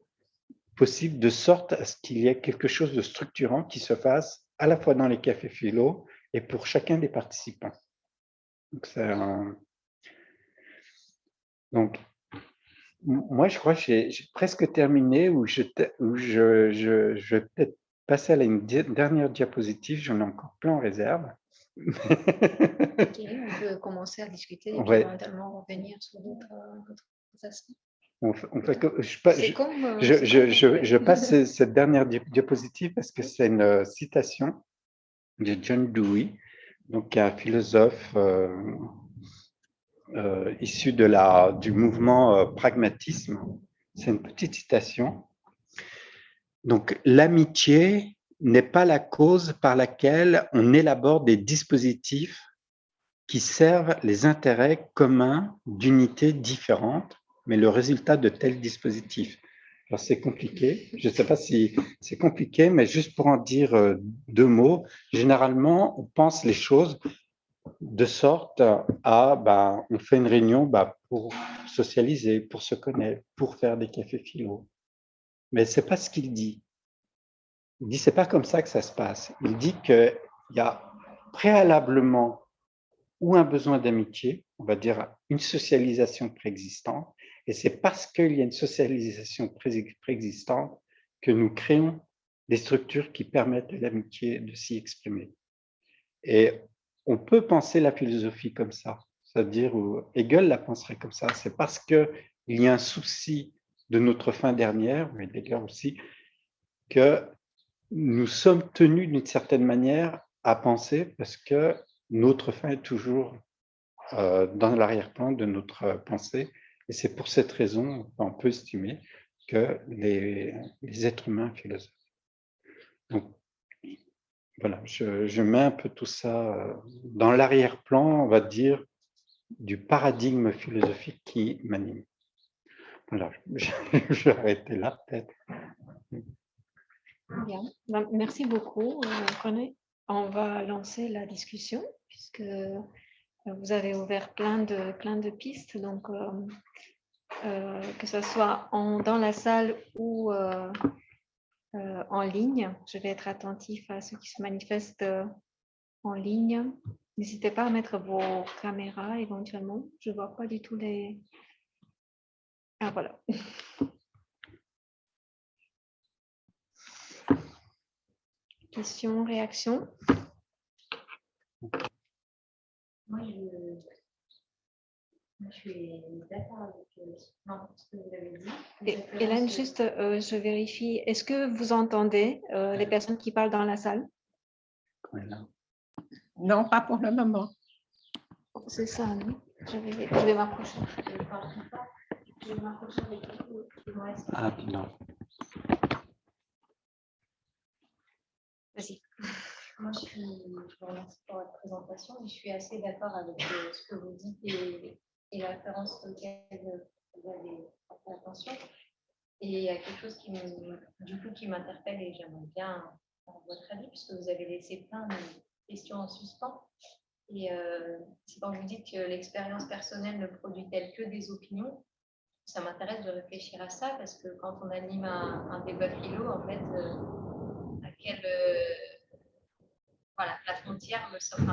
C: de sorte à ce qu'il y ait quelque chose de structurant qui se fasse à la fois dans les cafés philo et pour chacun des participants. Donc moi, je crois que j'ai presque terminé, où je vais peut-être passer à une dernière diapositive, j'en ai encore plein en réserve.
A: Ok, on peut commencer à discuter et puis éventuellement revenir sur d'autres aspects.
C: Je passe cette dernière diapositive parce que c'est une citation de John Dewey, donc un philosophe issu du mouvement pragmatisme. C'est une petite citation. Donc, l'amitié n'est pas la cause par laquelle on élabore des dispositifs qui servent les intérêts communs d'unités différentes, mais le résultat de tels dispositifs. Alors, c'est compliqué. Je ne sais pas si c'est compliqué, mais juste pour en dire deux mots, généralement, on pense les choses de sorte à, on fait une réunion pour socialiser, pour se connaître, pour faire des cafés philo. Mais ce n'est pas ce qu'il dit. Il dit, c'est pas comme ça que ça se passe. Il dit qu'il y a préalablement ou un besoin d'amitié, on va dire une socialisation préexistante, et c'est parce qu'il y a une socialisation préexistante que nous créons des structures qui permettent à l'amitié de s'y exprimer. Et on peut penser la philosophie comme ça, c'est-à-dire Hegel la penserait comme ça, c'est parce qu'il y a un souci de notre fin dernière, mais Hegel aussi, que nous sommes tenus d'une certaine manière à penser parce que notre fin est toujours dans l'arrière-plan de notre pensée. Et c'est pour cette raison qu'on peut estimer que les êtres humains philosophent. Donc, voilà, je mets un peu tout ça dans l'arrière-plan, on va dire, du paradigme philosophique qui m'anime. Voilà, je vais arrêter là peut-être.
A: Bien, merci beaucoup. On va lancer la discussion. puisque vous avez ouvert plein de pistes, donc que ce soit dans la salle ou en ligne. Je vais être attentif à ceux qui se manifestent en ligne. N'hésitez pas à mettre vos caméras éventuellement. Je ne vois pas du tout les... Ah, voilà. Questions, réactions?
B: Moi, je suis d'accord avec ce que vous avez dit.
A: Hélène, juste, je vérifie. Est-ce que vous entendez les personnes qui parlent dans la salle?
D: Non, pas pour le moment.
A: C'est ça, non? Je vais m'approcher. Je vais m'approcher avec vous.
C: Ah, non.
A: Vas-y.
B: Moi, je vous remercie pour votre présentation et je suis assez d'accord avec ce que vous dites et la référence auquel vous avez porté attention. Et il y a quelque chose qui m'interpelle et j'aimerais bien avoir votre avis, puisque vous avez laissé plein de questions en suspens. Et c'est quand vous dites que l'expérience personnelle ne produit-elle que des opinions, ça m'intéresse de réfléchir à ça, parce que quand on anime un débat philo, en fait, à quelle voilà, la frontière je trouve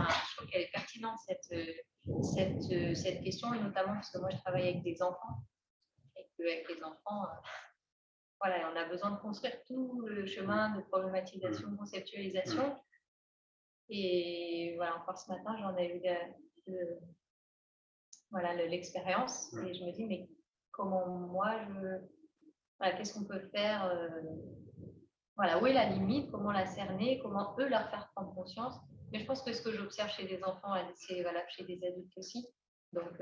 B: qu'elle est pertinente, cette question, et notamment parce que moi je travaille avec des enfants, et qu'avec les enfants, voilà, on a besoin de construire tout le chemin de problématisation, de conceptualisation. Et voilà, encore ce matin, j'en ai eu l'expérience, et je me dis, mais comment moi, voilà, qu'est-ce qu'on peut faire, voilà, où est la limite, comment la cerner, comment eux leur faire prendre conscience. Mais je pense que ce que j'observe chez des enfants, c'est valable chez des adultes aussi. Donc,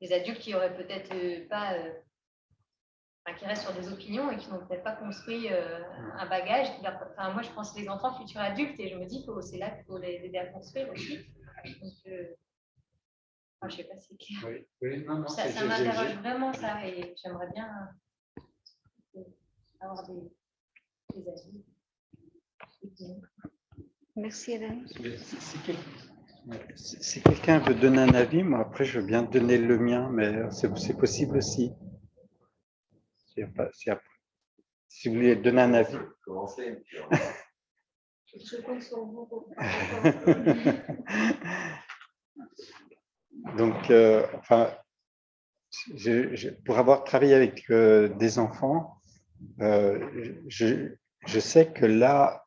B: des adultes qui auraient peut-être pas, qui restent sur des opinions et qui n'ont peut-être pas construit un bagage. Moi, je pense les enfants futurs adultes, et je me dis que c'est là qu'il faut les aider à construire aussi. Donc, je ne sais pas si c'est clair.
C: Oui, non,
B: ça m'interroge vraiment, ça, et j'aimerais bien avoir des avis.
A: Merci, Hélène.
C: Si quelqu'un veut donner un avis, moi après je veux bien donner le mien, mais c'est possible aussi. Si vous voulez donner un avis.
B: Je compte sur vous.
C: Donc, pour avoir travaillé avec des enfants, je sais que là,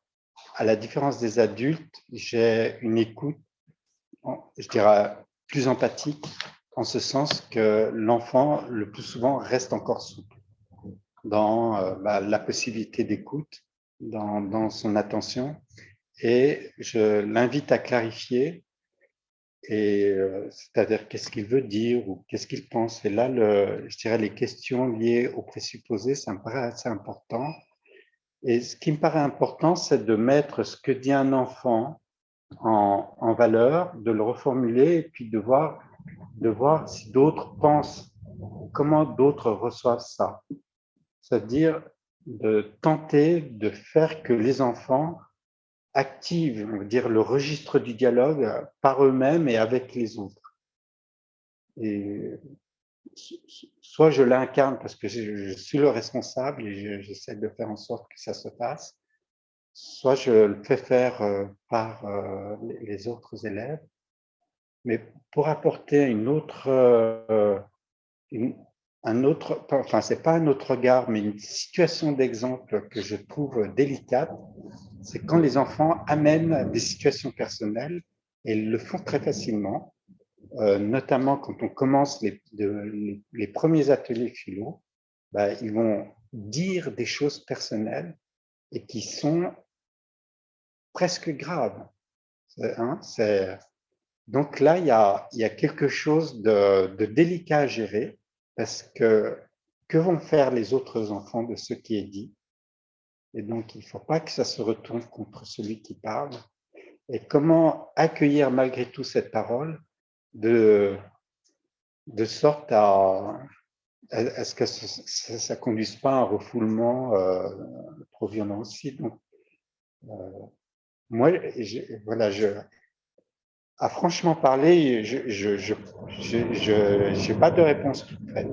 C: à la différence des adultes, j'ai une écoute, je dirais, plus empathique, en ce sens que l'enfant, le plus souvent, reste encore souple dans la possibilité d'écoute, dans son attention, et je l'invite à clarifier, et c'est-à-dire qu'est-ce qu'il veut dire ou qu'est-ce qu'il pense. Et là, je dirais les questions liées aux présupposés, ça me paraît assez important. Et ce qui me paraît important, c'est de mettre ce que dit un enfant en valeur, de le reformuler et puis de voir si d'autres pensent, comment d'autres reçoivent ça. C'est-à-dire de tenter de faire que les enfants activent, on va dire, le registre du dialogue par eux-mêmes et avec les autres. Et soit je l'incarne parce que je suis le responsable et j'essaie de faire en sorte que ça se passe, soit je le fais faire par les autres élèves. Mais pour apporter c'est pas un autre regard, mais une situation d'exemple que je trouve délicate, c'est quand les enfants amènent des situations personnelles, et ils le font très facilement, notamment quand on commence les premiers ateliers philo, ils vont dire des choses personnelles et qui sont presque graves. Donc là, il y a quelque chose de délicat à gérer, parce que vont faire les autres enfants de ce qui est dit? Et donc, il ne faut pas que ça se retourne contre celui qui parle. Et comment accueillir malgré tout cette parole de sorte à ce que ça ne conduise pas à un refoulement trop violent aussi. Donc, moi, À franchement parler, je n'ai pas de réponse toute faite.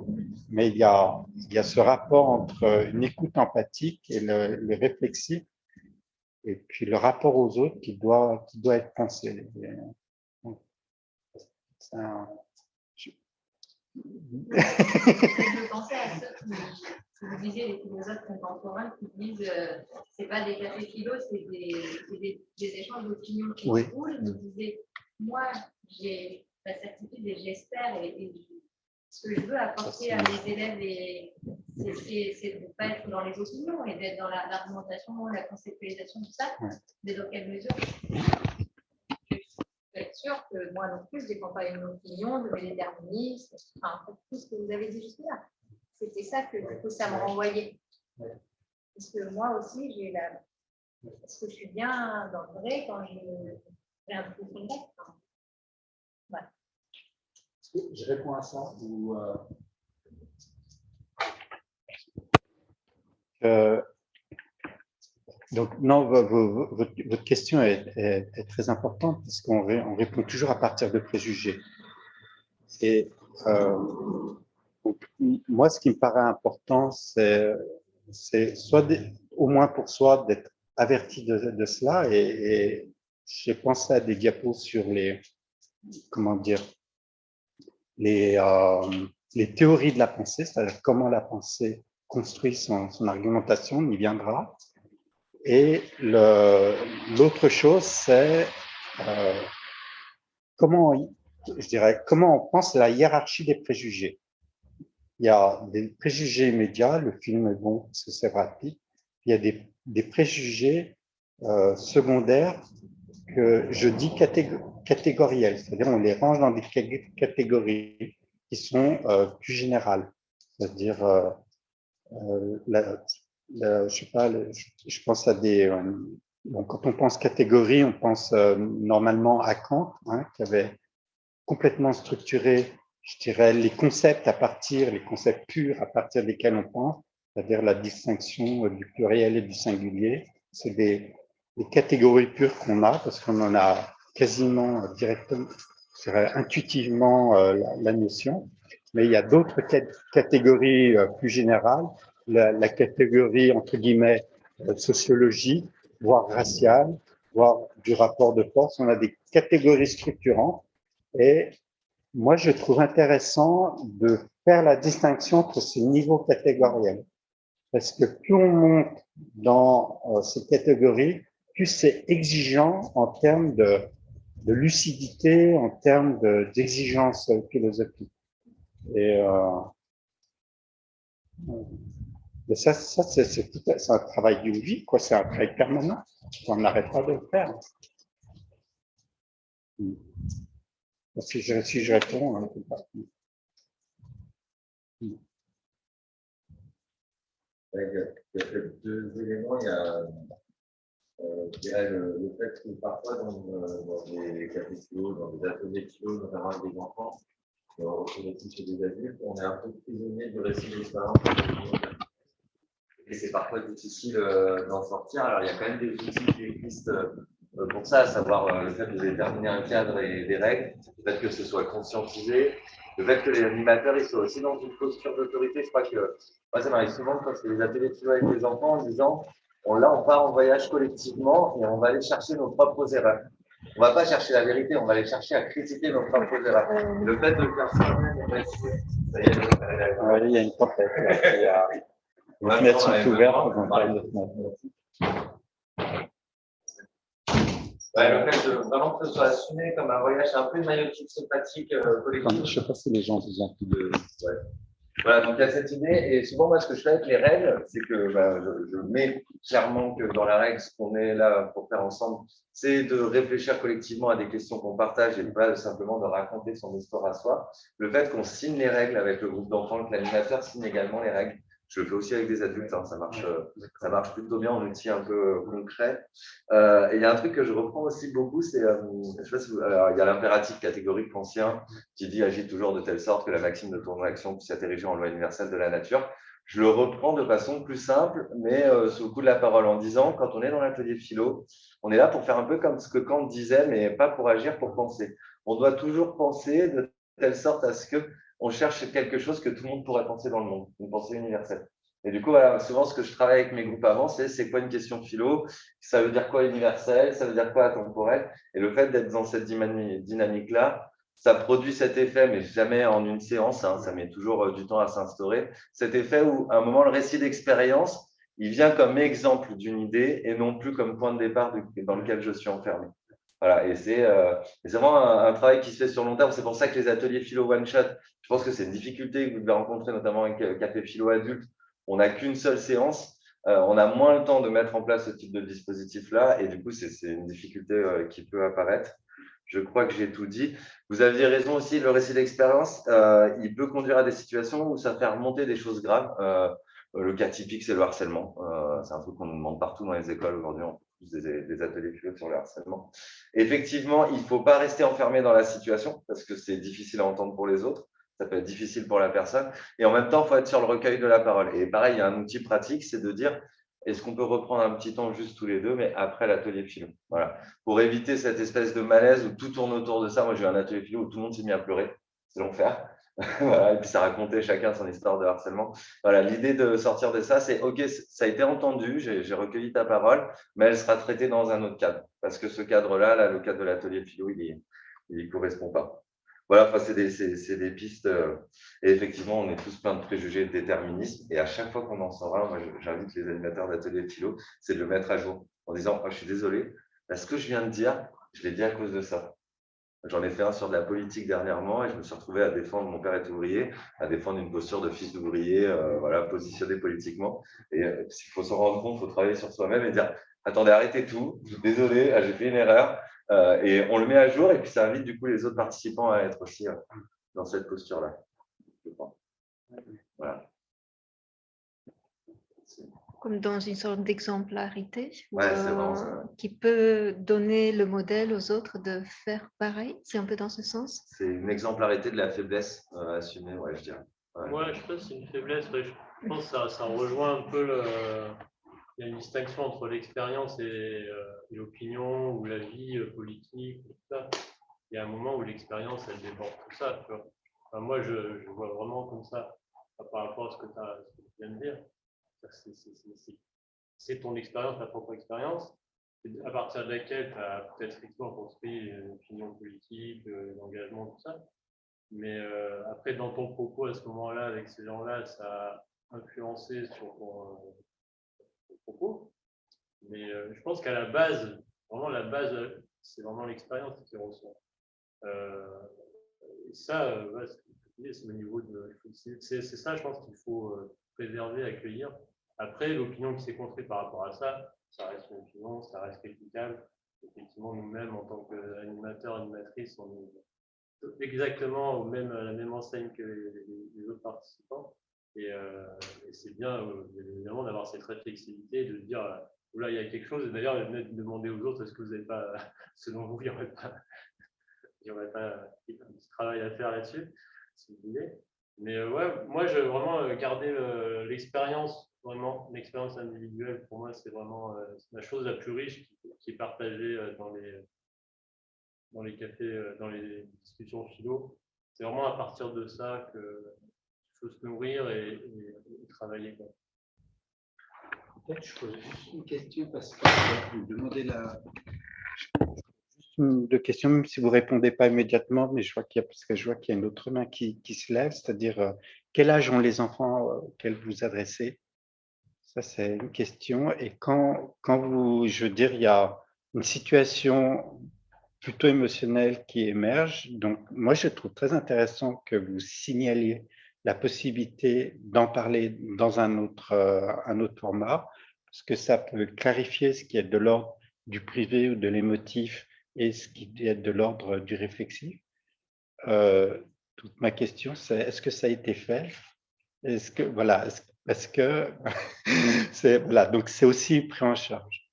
C: Mais il y a ce rapport entre une écoute empathique et le réflexif, et puis le rapport aux autres qui doit être pensé.
B: Je pensais à ceux qui vous disiez, les philosophes contemporains qui disent c'est pas des cafés philo, c'est des échanges d'opinions qui roulent. Vous disiez, moi, j'ai la certitude et j'espère, et ce que je veux apporter à mes élèves, c'est de ne pas être dans les opinions et d'être dans l'argumentation, la conceptualisation, tout ça. Mais dans quelle mesure être sûr que moi non plus, je ne défends pas une opinion de mes déterministes, enfin, tout ce que vous avez dit jusque-là. C'était ça que ça me renvoyait. Parce que moi aussi, est-ce que je suis bien dans le vrai quand j'ai un peu de contact. Voilà.
C: Je réponds à ça ou donc, non, votre question est très importante parce qu'on répond toujours à partir de préjugés. Et donc, moi, ce qui me paraît important, c'est soit au moins pour soi d'être averti de cela. Et j'ai pensé à des diapos sur comment dire, les théories de la pensée, c'est-à-dire comment la pensée construit son argumentation, on y viendra. Et l'autre chose, c'est comment on pense la hiérarchie des préjugés. Il y a des préjugés immédiats, le film est bon parce que c'est rapide. Il y a des préjugés secondaires que je dis catégoriels, c'est-à-dire on les range dans des catégories qui sont plus générales. C'est-à-dire, je sais pas, je pense à des... bon, quand on pense catégorie, on pense normalement à Kant, qui avait complètement structuré, je dirais, les concepts purs à partir desquels on pense, c'est-à-dire la distinction du pluriel et du singulier. C'est des catégories pures qu'on a, parce qu'on en a quasiment directement, je dirais, intuitivement la notion. Mais il y a d'autres catégories plus générales, la catégorie, entre guillemets, sociologique, voire raciale, voire du rapport de force. On a des catégories structurantes. Et moi, je trouve intéressant de faire la distinction entre ces niveaux catégoriels. Parce que plus on monte dans ces catégories, plus c'est exigeant en termes de lucidité, en termes d'exigence philosophique. Et ça c'est un travail d'une vie, quoi. C'est un travail permanent. On n'arrête pas de le faire. Si je réponds, hein,
D: il y a deux éléments. Il y a je dirais le fait que parfois dans des cafés philo, dans des ateliers philo, notamment avec des enfants, aussi chez des adultes, on est un peu prisonnier du récit d'expérience. Et c'est parfois difficile d'en sortir. Alors il y a quand même des outils qui existent pour ça, à savoir le fait de déterminer un cadre et des règles, le fait que ce soit conscientisé, le fait que les animateurs ils soient aussi dans une posture d'autorité. Je crois que moi, ça m'arrive souvent quand je fais des ateliers philo avec les enfants en disant on part en voyage collectivement et on va aller chercher nos propres erreurs. On ne va pas chercher la vérité, on va aller chercher à critiquer nos propres erreurs. Le fait de le faire soi-même, on va essayer. Ça y est,
C: il y a une tempête. Les fenêtres sont ouvertes.
D: Ouais, le fait de vraiment que ce soit assumé comme un voyage, un peu une maïotique sympathique collective.
C: Je ne sais pas si les gens disent un peu de...
D: Ouais. Voilà, donc il y a cette idée, et souvent, moi, ce que je fais avec les règles, c'est que je mets clairement que dans la règle, ce qu'on est là pour faire ensemble, c'est de réfléchir collectivement à des questions qu'on partage et pas simplement de raconter son histoire à soi. Le fait qu'on signe les règles avec le groupe d'enfants, que l'animateur signe également les règles, je le fais aussi avec des adultes, hein, ça marche plutôt bien en outil un peu concret. Et il y a un truc que je reprends aussi beaucoup, c'est, je sais pas si alors, il y a l'impératif catégorique ancien qui dit agit toujours de telle sorte que la maxime de ton action puisse être érigée en loi universelle de la nature.
E: je le reprends de façon plus simple, mais sous le coup de la parole, en disant, quand on est dans l'atelier philo, on est là pour faire un peu comme ce que Kant disait, mais pas pour agir, pour penser. On doit toujours penser de telle sorte à ce qu'on cherche quelque chose que tout le monde pourrait penser dans le monde, une pensée universelle. Et du coup, voilà, souvent, ce que je travaille avec mes groupes avant, c'est quoi une question philo? Ça veut dire quoi universel? Ça veut dire quoi atemporel? Et le fait d'être dans cette dynamique-là, ça produit cet effet, mais jamais en une séance, hein, ça met toujours du temps à s'instaurer, cet effet où, à un moment, le récit d'expérience, il vient comme exemple d'une idée et non plus comme point de départ dans lequel je suis enfermé. Voilà, et c'est vraiment un travail qui se fait sur long terme. C'est pour ça que les ateliers philo one-shot, je pense que c'est une difficulté que vous devez rencontrer, notamment avec Café Philo Adulte. On n'a qu'une seule séance. On a moins le temps de mettre en place ce type de dispositif-là. Et du coup, c'est une difficulté qui peut apparaître. Je crois que j'ai tout dit. Vous aviez raison aussi, le récit d'expérience, il peut conduire à des situations où ça fait remonter des choses graves. Le cas typique, c'est le harcèlement. C'est un truc qu'on nous demande partout dans les écoles aujourd'hui. On fait des ateliers philo sur le harcèlement. Effectivement, il ne faut pas rester enfermé dans la situation parce que c'est difficile à entendre pour les autres. Ça peut être difficile pour la personne. Et en même temps, il faut être sur le recueil de la parole. Et pareil, il y a un outil pratique, c'est de dire, est-ce qu'on peut reprendre un petit temps juste tous les deux, mais après l'atelier philo. Voilà. Pour éviter cette espèce de malaise où tout tourne autour de ça. Moi, j'ai eu un atelier philo où tout le monde s'est mis à pleurer. C'est l'enfer. Voilà. Et puis, ça racontait chacun son histoire de harcèlement. Voilà. L'idée de sortir de ça, c'est OK, ça a été entendu, j'ai recueilli ta parole, mais elle sera traitée dans un autre cadre. Parce que ce cadre-là, là, le cadre de l'atelier philo, il ne correspond pas. Voilà, enfin, c'est des pistes. Et effectivement, on est tous plein de préjugés et de déterminisme. Et à chaque fois qu'on en sort un, moi, j'invite les animateurs d'atelier philo, c'est de le mettre à jour en disant oh, je suis désolé, là, ce que je viens de dire, je l'ai dit à cause de ça. J'en ai fait un sur de la politique dernièrement et je me suis retrouvé à défendre, mon père est ouvrier, à défendre une posture de fils d'ouvrier, voilà, positionné politiquement. Et s'il faut s'en rendre compte, il faut travailler sur soi-même et dire attendez, arrêtez tout, je suis désolé, j'ai fait une erreur. Et on le met à jour et puis ça invite du coup les autres participants à être aussi dans cette posture-là. Voilà.
A: Comme dans une sorte d'exemplarité
E: Ouais, c'est vraiment ça.
A: qui peut donner le modèle aux autres de faire pareil. C'est un peu dans ce sens.
E: C'est une exemplarité de la faiblesse assumée, ouais, je dirais.
F: Ouais, je pense que c'est une faiblesse. Ouais, je pense que ça rejoint un peu il y a une distinction entre l'expérience et l'opinion ou la vie politique. Tout ça. Il y a un moment où l'expérience, elle déborde tout ça. Tu vois. Enfin, moi, je vois vraiment comme ça par rapport à ce que tu viens de dire. C'est ton expérience, ta propre expérience, à partir de laquelle tu as peut-être effectivement construit une opinion politique, l'engagement, tout ça. Mais après, dans ton propos à ce moment-là, avec ces gens-là, ça a influencé sur ton propos. Mais je pense qu'à la base, vraiment la base, c'est vraiment l'expérience qui ressort. Et ça, c'est au niveau de. C'est ça, je pense qu'il faut préserver, accueillir. Après, l'opinion qui s'est construite par rapport à ça, ça reste une opinion, ça reste critiquable. Effectivement, nous-mêmes, en tant qu'animateurs, animatrices, on est exactement à la même enseigne que les autres participants. Et c'est bien, évidemment, d'avoir cette réflexivité, de dire, là, il y a quelque chose. Et d'ailleurs, de demander aux autres, est-ce que vous n'avez pas, selon vous, il n'y aurait pas un petit travail à faire là-dessus, si vous voulez. Mais ouais, moi, je veux vraiment garder l'expérience, vraiment, l'expérience individuelle. Pour moi, c'est vraiment la chose la plus riche qui est partagée dans les cafés, dans les discussions philo. C'est vraiment à partir de ça qu'il faut se nourrir et travailler. Quoi.
G: Peut-être je pose juste une question parce que je vais vous demander
C: Juste deux questions, même si vous ne répondez pas immédiatement, mais parce que je vois qu'il y a une autre main qui se lève, c'est-à-dire quel âge ont les enfants auxquels vous vous adressez? Ça, c'est une question. Et quand je veux dire, il y a une situation plutôt émotionnelle qui émerge, donc moi, je trouve très intéressant que vous signaliez la possibilité d'en parler dans un autre format, parce que ça peut clarifier ce qui est de l'ordre du privé ou de l'émotif et ce qui est de l'ordre du réflexif. Toute ma question, c'est est-ce que ça a été fait? Est-ce que voilà, donc c'est aussi pris en charge.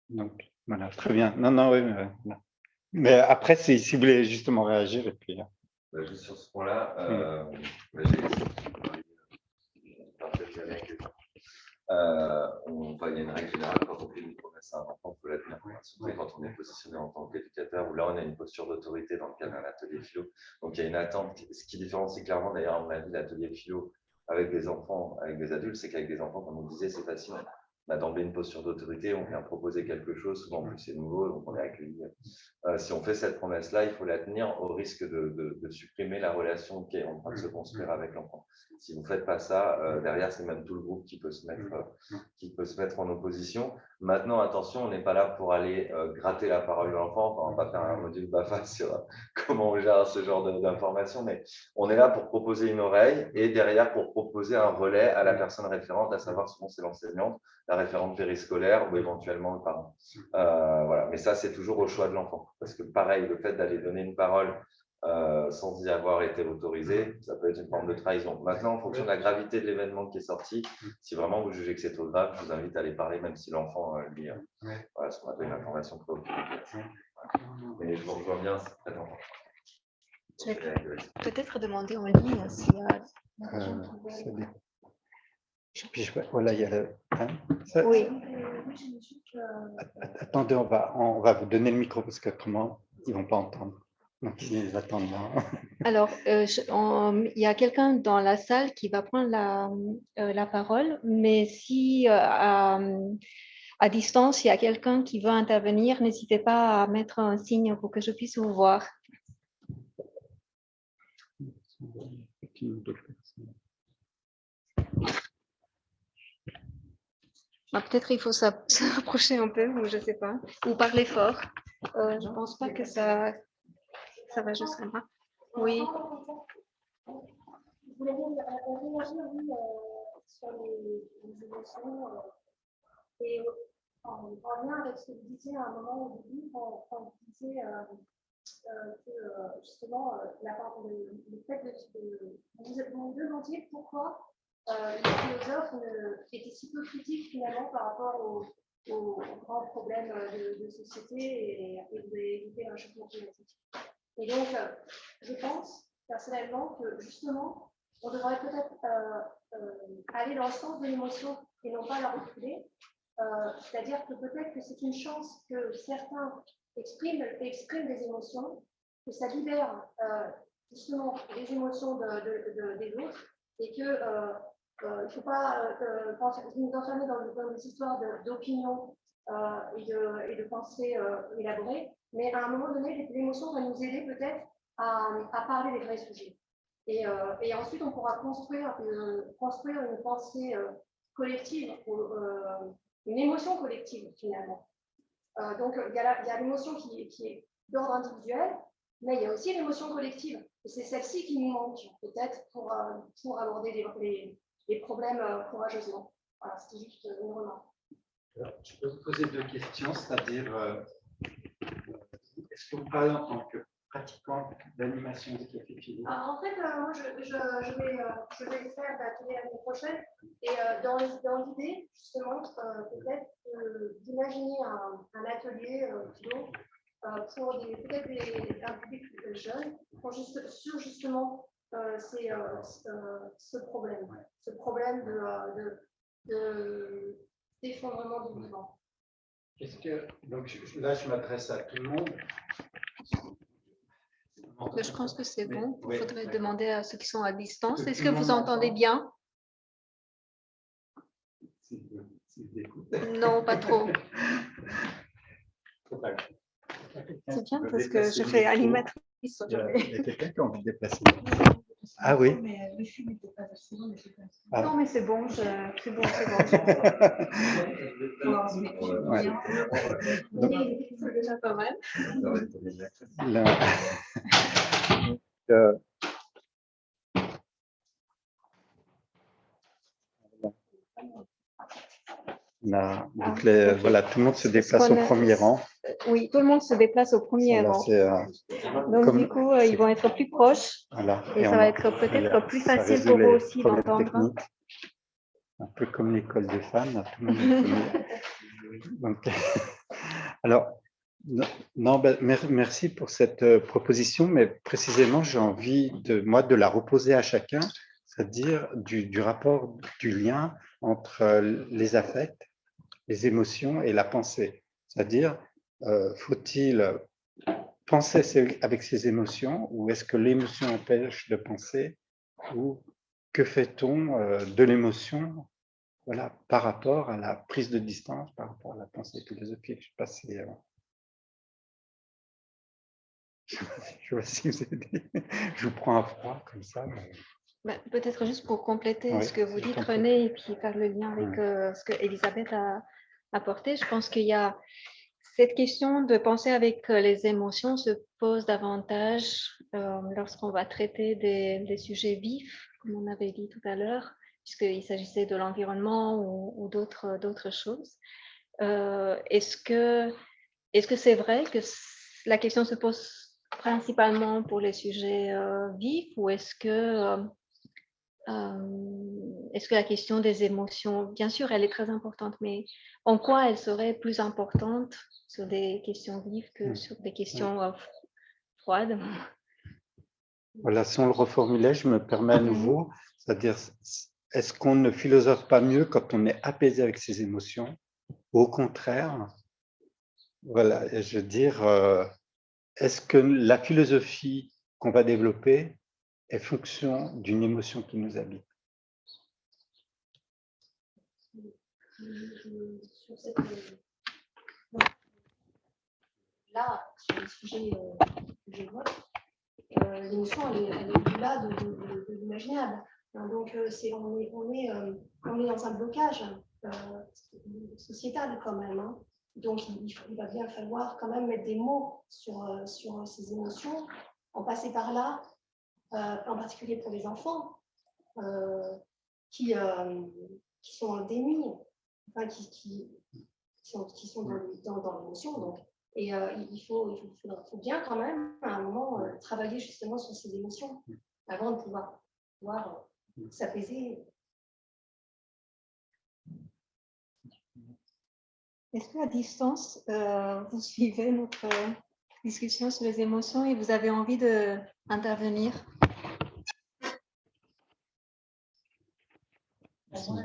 C: Donc voilà, très bien. Non, oui, mais après, si vous voulez justement réagir et puis.
E: Juste sur ce point-là, j'ai partagé avec Il y a une règle générale, quand on fait une promesse à un enfant, il faut la tenir. Surtout quand on est positionné en tant qu'éducateur, où là, on a une posture d'autorité dans le cadre d'un atelier philo. Donc, il y a une attente. Ce qui différencie clairement, d'ailleurs, à mon avis, l'atelier philo avec des enfants, avec des adultes, c'est qu'avec des enfants, comme on disait, c'est facile. On a d'emblée une posture d'autorité, on vient proposer quelque chose, souvent en plus c'est nouveau, donc on est accueilli. Si on fait cette promesse-là, il faut la tenir au risque de supprimer la relation qui est en train de se construire avec l'enfant. Si vous ne faites pas ça, derrière, c'est même tout le groupe qui peut se mettre en opposition. Maintenant, attention, on n'est pas là pour aller gratter la parole de l'enfant. Enfin, on va pas faire un module BAFA sur comment on gère ce genre d'informations, mais on est là pour proposer une oreille et derrière pour proposer un relais à la personne référente, à savoir souvent c'est l'enseignante, la référente périscolaire ou éventuellement le parent. Voilà. Mais ça, c'est toujours au choix de l'enfant. Parce que pareil, le fait d'aller donner une parole sans y avoir été autorisé, ça peut être une forme de trahison. Maintenant, en fonction de la gravité de l'événement qui est sorti, si vraiment vous jugez que c'est trop grave, je vous invite à aller parler, même si l'enfant, lui, voilà, ce qu'on appelle une information préoccupante. Mais je vous rejoins bien, c'est très important.
A: Je vais peut-être demander en ligne s'il y a...
C: Voilà, il y a le...
A: Oui.
C: Attendez, on va vous donner le micro parce qu'autrement, ils ne vont pas entendre. Donc, ils attendent là.
A: Alors, il y a quelqu'un dans la salle qui va prendre la parole, mais si à distance, il y a quelqu'un qui veut intervenir, n'hésitez pas à mettre un signe pour que je puisse vous voir. Peut-être il faut s'approcher un peu, ou je ne sais pas, ou parler fort. Je ne pense pas que ça va jusqu'à là. Oui.
H: Je voulais réagir sur les émotions et en lien avec ce que vous disiez à un moment au début, quand vous disiez que justement le fait vous demandiez pourquoi les philosophes étaient si peu critiques finalement par rapport aux grands problèmes de société et vous avez évoqué un changement climatique. Et donc, je pense personnellement que justement, on devrait peut-être aller dans le sens de l'émotion et non pas la reculer. C'est-à-dire que peut-être que c'est une chance que certains expriment des émotions, que ça libère justement les émotions des autres et que il ne faut pas nous enfermer dans des histoires d'opinion et de pensée élaborées, mais à un moment donné, l'émotion va nous aider peut-être à parler des vrais sujets. Et ensuite, on pourra construire une pensée collective, une émotion collective finalement. Donc, il y a l'émotion qui est d'ordre individuel, mais il y a aussi l'émotion collective. Et c'est celle-ci qui nous manque peut-être pour aborder les problèmes courageusement. Voilà, c'était juste une remarque.
G: Alors, je peux vous poser deux questions, c'est-à-dire, est-ce que vous parlez en tant que pratiquant d'animation de café philo?
H: En fait, moi, je vais le faire d'atelier l'année prochaine. Et dans l'idée, justement, peut-être d'imaginer un atelier philo pour peut-être un public jeune, sur justement ce problème d'effondrement du vivant.
G: Donc là, je m'adresse à tout le monde.
A: Je pense que c'est bon. Il faudrait demander à ceux qui sont à distance.
G: Que
A: Est-ce
G: tout
A: que
G: le
A: vous
G: monde
A: entendez
G: entend.
A: bien? Non, pas trop. C'est bien parce que je fais animatrice.
C: Il y a quelqu'un qui a envie de déplacer. Ah oui. Ah.
A: Non, mais c'est bon, c'est bon.
C: Ouais. Donc,
A: C'est déjà pas mal.
C: Donc voilà, tout le monde se déplace au premier rang.
A: Oui, tout le monde se déplace au premier rang. Donc du coup, ils vont être plus proches.
C: Voilà.
A: Et ça va être peut-être plus facile pour eux aussi d'entendre.
C: Un peu comme l'école des femmes, tout le monde est donc, alors, merci pour cette proposition, mais précisément, j'ai envie de la reposer à chacun, c'est-à-dire du rapport, du lien entre les affects, les émotions et la pensée. C'est-à-dire, faut-il penser avec ses émotions ou est-ce que l'émotion empêche de penser ou que fait-on de l'émotion voilà, par rapport à la prise de distance, par rapport à la pensée philosophique. Je ne sais pas si... je sais pas si vous avez... Je vous prends à froid comme ça. Mais...
A: Peut-être juste pour compléter
C: oui,
A: ce que vous dites, René, et puis faire le lien avec ce que Elisabeth a apporté. Je pense qu'il y a cette question de penser avec les émotions se pose davantage lorsqu'on va traiter des sujets vifs, comme on avait dit tout à l'heure, puisqu'il s'agissait de l'environnement ou d'autres choses. Est-ce que c'est vrai que la question se pose principalement pour les sujets vifs ou est-ce que la question des émotions, bien sûr, elle est très importante, mais en quoi elle serait plus importante sur des questions vives que sur des questions froides?
C: Voilà, si on le reformulait, je me permets à nouveau, c'est-à-dire, est-ce qu'on ne philosophe pas mieux quand on est apaisé avec ses émotions? Au contraire, voilà, je veux dire, est-ce que la philosophie qu'on va développer est fonction d'une émotion qui nous habite?
H: Sur cette... Là, sur le sujet que j'évoque, l'émotion, elle est au-delà de l'imaginable. Donc, on est dans un blocage sociétal quand même. Hein. Donc, il va bien falloir quand même mettre des mots sur ces émotions, en passer par là, en particulier pour les enfants qui sont en déni, enfin, qui sont dans l'émotion. Donc, et il faut bien quand même, à un moment, travailler justement sur ces émotions avant de pouvoir s'apaiser.
A: Est-ce qu'à distance, vous suivez notre discussion sur les émotions et vous avez envie d'intervenir?
B: Moi,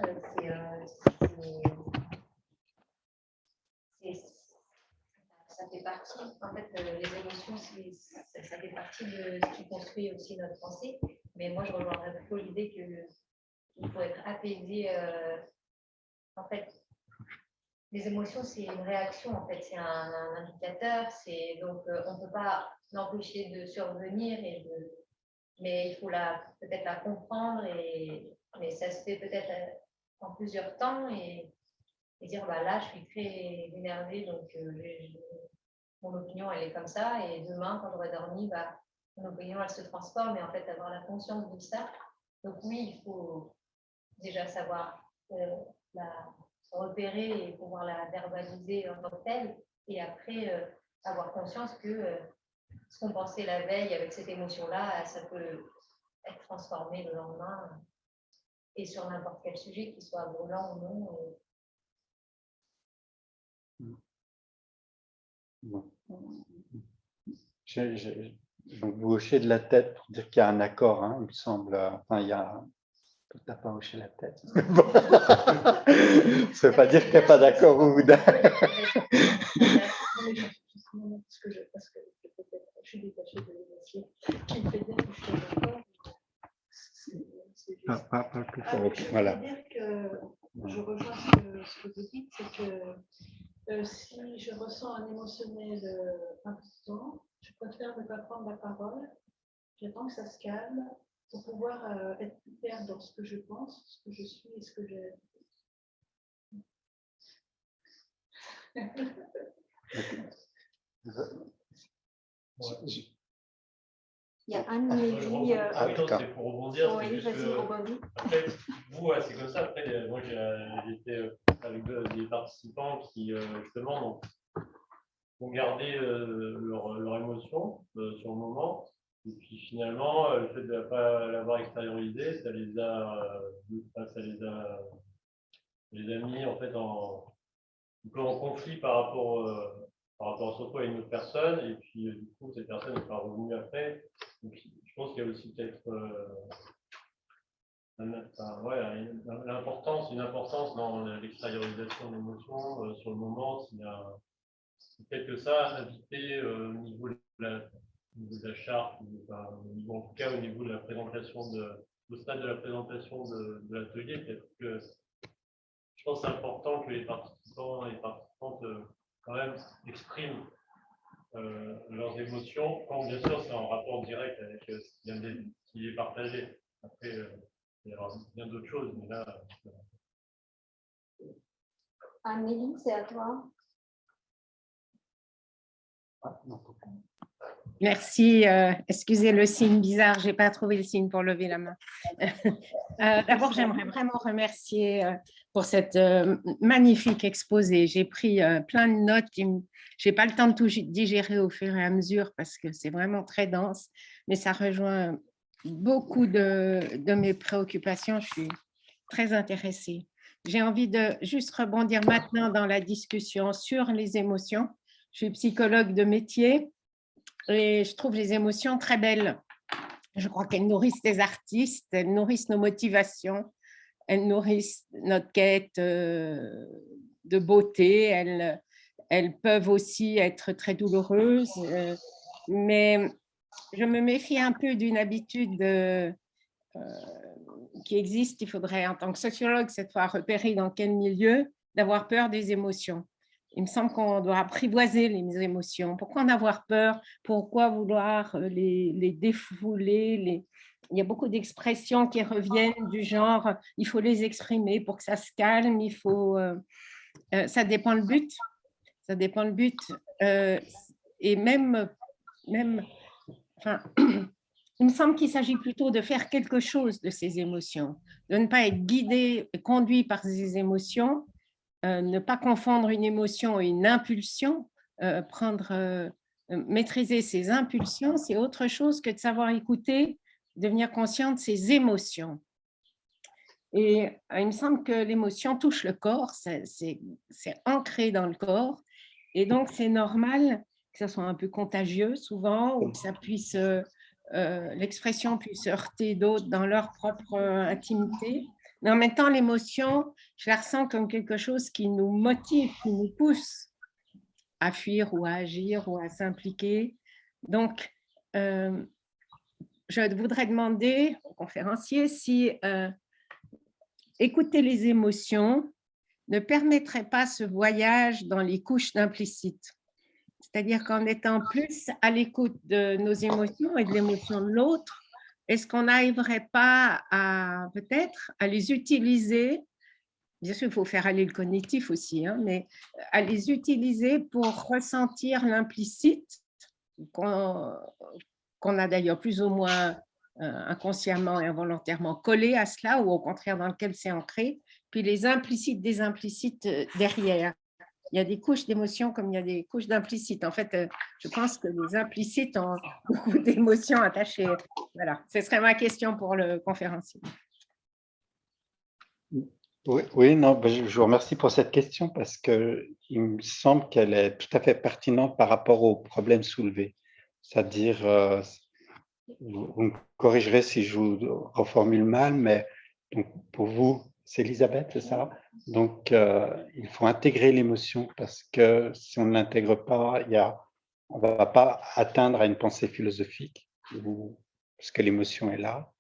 B: ça fait partie, en fait, les émotions, ça fait partie de ce qui construit aussi notre pensée. Mais moi, je rejoindrais plutôt l'idée qu'il faut être apaisé. En fait, les émotions, c'est une réaction, en fait, c'est un indicateur. Donc, on ne peut pas l'empêcher de survenir, mais il faut peut-être la comprendre. Mais ça se fait peut-être en plusieurs temps et dire, bah, là, je suis très énervée, donc mon opinion, elle est comme ça. Et demain, quand j'aurai dormi, bah, mon opinion, elle se transforme. Et en fait, avoir la conscience de ça. Donc oui, il faut déjà savoir la repérer et pouvoir la verbaliser en tant que telle. Et après, avoir conscience que ce qu'on pensait la veille avec cette émotion-là, ça peut être transformé le lendemain et sur n'importe quel sujet, qu'il soit brûlant ou non.
C: Bon. Donc, vous hochez de la tête pour dire qu'il y a un accord, hein, il me semble. Enfin, il y a. Tu n'as pas hoché la tête. Ça ne veut pas dire qu'il n'y a pas d'accord ou d'accord.
H: Parce que je suis détachée de l'émotion qui me fait dire que je suis d'accord.
C: Pas plus fort.
H: Je
C: Voilà.
H: voudrais dire que je rejoins ce que vous dites, c'est que si je ressens un émotionnel important, je préfère ne pas prendre la parole. J'attends que ça se calme pour pouvoir être plus claire dans ce que je pense, ce que je suis et ce que j'ai.
A: Il y a Anne-Lévy.
F: C'est pour rebondir.
A: Oui, vas-y, rebondis.
F: Après, vous, c'est comme ça. Après, moi, j'étais avec des participants qui, justement, ont gardé leur émotion sur le moment. Et puis, finalement, le fait de ne pas l'avoir extériorisé, ça les a mis, en fait, un peu en conflit par rapport surtout à une autre personne. Et puis, du coup, cette personne n'est pas revenue après. Donc, je pense qu'il y a aussi peut-être une importance dans l'extériorisation de l'émotion sur le moment. C'est peut-être ça, inviter au niveau de la charte, en tout cas au niveau de la présentation, au stade de la présentation de l'atelier, peut-être que je pense que c'est important que les participants et les participantes quand même expriment leurs émotions, quand bien sûr c'est en rapport direct avec ce qui est partagé. Après, il y aura bien d'autres choses, mais là.
A: Amélie, c'est à toi.
I: Merci. Excusez le signe bizarre, je n'ai pas trouvé le signe pour lever la main. D'abord, j'aimerais vraiment remercier pour cette magnifique exposé. J'ai pris plein de notes. Je n'ai pas le temps de tout digérer au fur et à mesure parce que c'est vraiment très dense, mais ça rejoint beaucoup de mes préoccupations. Je suis très intéressée. J'ai envie de juste rebondir maintenant dans la discussion sur les émotions. Je suis psychologue de métier. Et je trouve les émotions très belles. Je crois qu'elles nourrissent les artistes, elles nourrissent nos motivations, elles nourrissent notre quête de beauté, elles peuvent aussi être très douloureuses, mais je me méfie un peu d'une habitude qui existe, il faudrait en tant que sociologue cette fois repérer dans quel milieu, d'avoir peur des émotions. Il me semble qu'on doit apprivoiser les émotions. Pourquoi en avoir peur? Pourquoi vouloir les défouler? Il y a beaucoup d'expressions qui reviennent du genre « il faut les exprimer pour que ça se calme », il faut… ça dépend le but. Ça dépend le but. Et même enfin, il me semble qu'il s'agit plutôt de faire quelque chose de ces émotions, de ne pas être guidé, conduit par ces émotions, ne pas confondre une émotion et une impulsion, maîtriser ses impulsions, c'est autre chose que de savoir écouter, devenir conscient de ses émotions. Et il me semble que l'émotion touche le corps, c'est ancré dans le corps, et donc c'est normal que ça soit un peu contagieux souvent, ou que ça puisse, l'expression puisse heurter d'autres dans leur propre intimité. Mais en même temps, l'émotion, je la ressens comme quelque chose qui nous motive, qui nous pousse à fuir ou à agir ou à s'impliquer. Donc, je voudrais demander aux conférenciers si écouter les émotions ne permettrait pas ce voyage dans les couches d'implicite. C'est-à-dire qu'en étant plus à l'écoute de nos émotions et de l'émotion de l'autre, est-ce qu'on n'arriverait pas à peut-être à les utiliser, bien sûr il faut faire aller le cognitif aussi, hein, mais à les utiliser pour ressentir l'implicite qu'on a d'ailleurs plus ou moins inconsciemment et involontairement collé à cela, ou au contraire dans lequel c'est ancré, puis les implicites des implicites derrière. Il y a des couches d'émotions comme il y a des couches d'implicites. En fait, je pense que les implicites ont beaucoup d'émotions attachées. Voilà, ce serait ma question pour le conférencier.
C: Oui, non, je vous remercie pour cette question parce qu'il me semble qu'elle est tout à fait pertinente par rapport au problème soulevé. C'est-à-dire, vous me corrigerez si je vous reformule mal, mais donc pour vous, c'est Elisabeth, c'est ça? Donc, il faut intégrer l'émotion parce que si on ne l'intègre pas, on ne va pas atteindre à une pensée philosophique parce que l'émotion est là.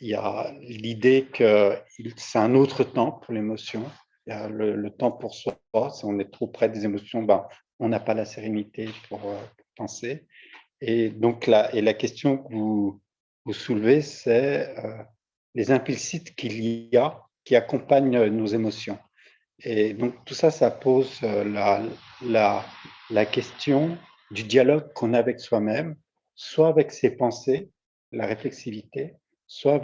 C: Il y a l'idée que c'est un autre temps pour l'émotion. Il y a le temps pour soi. Si on est trop près des émotions, on n'a pas la sérénité pour penser. Et donc, la question que vous soulevez, c'est les implicites qu'il y a qui accompagnent nos émotions. Et donc, tout ça, ça pose la question du dialogue qu'on a avec soi-même, soit avec ses pensées, la réflexivité, soit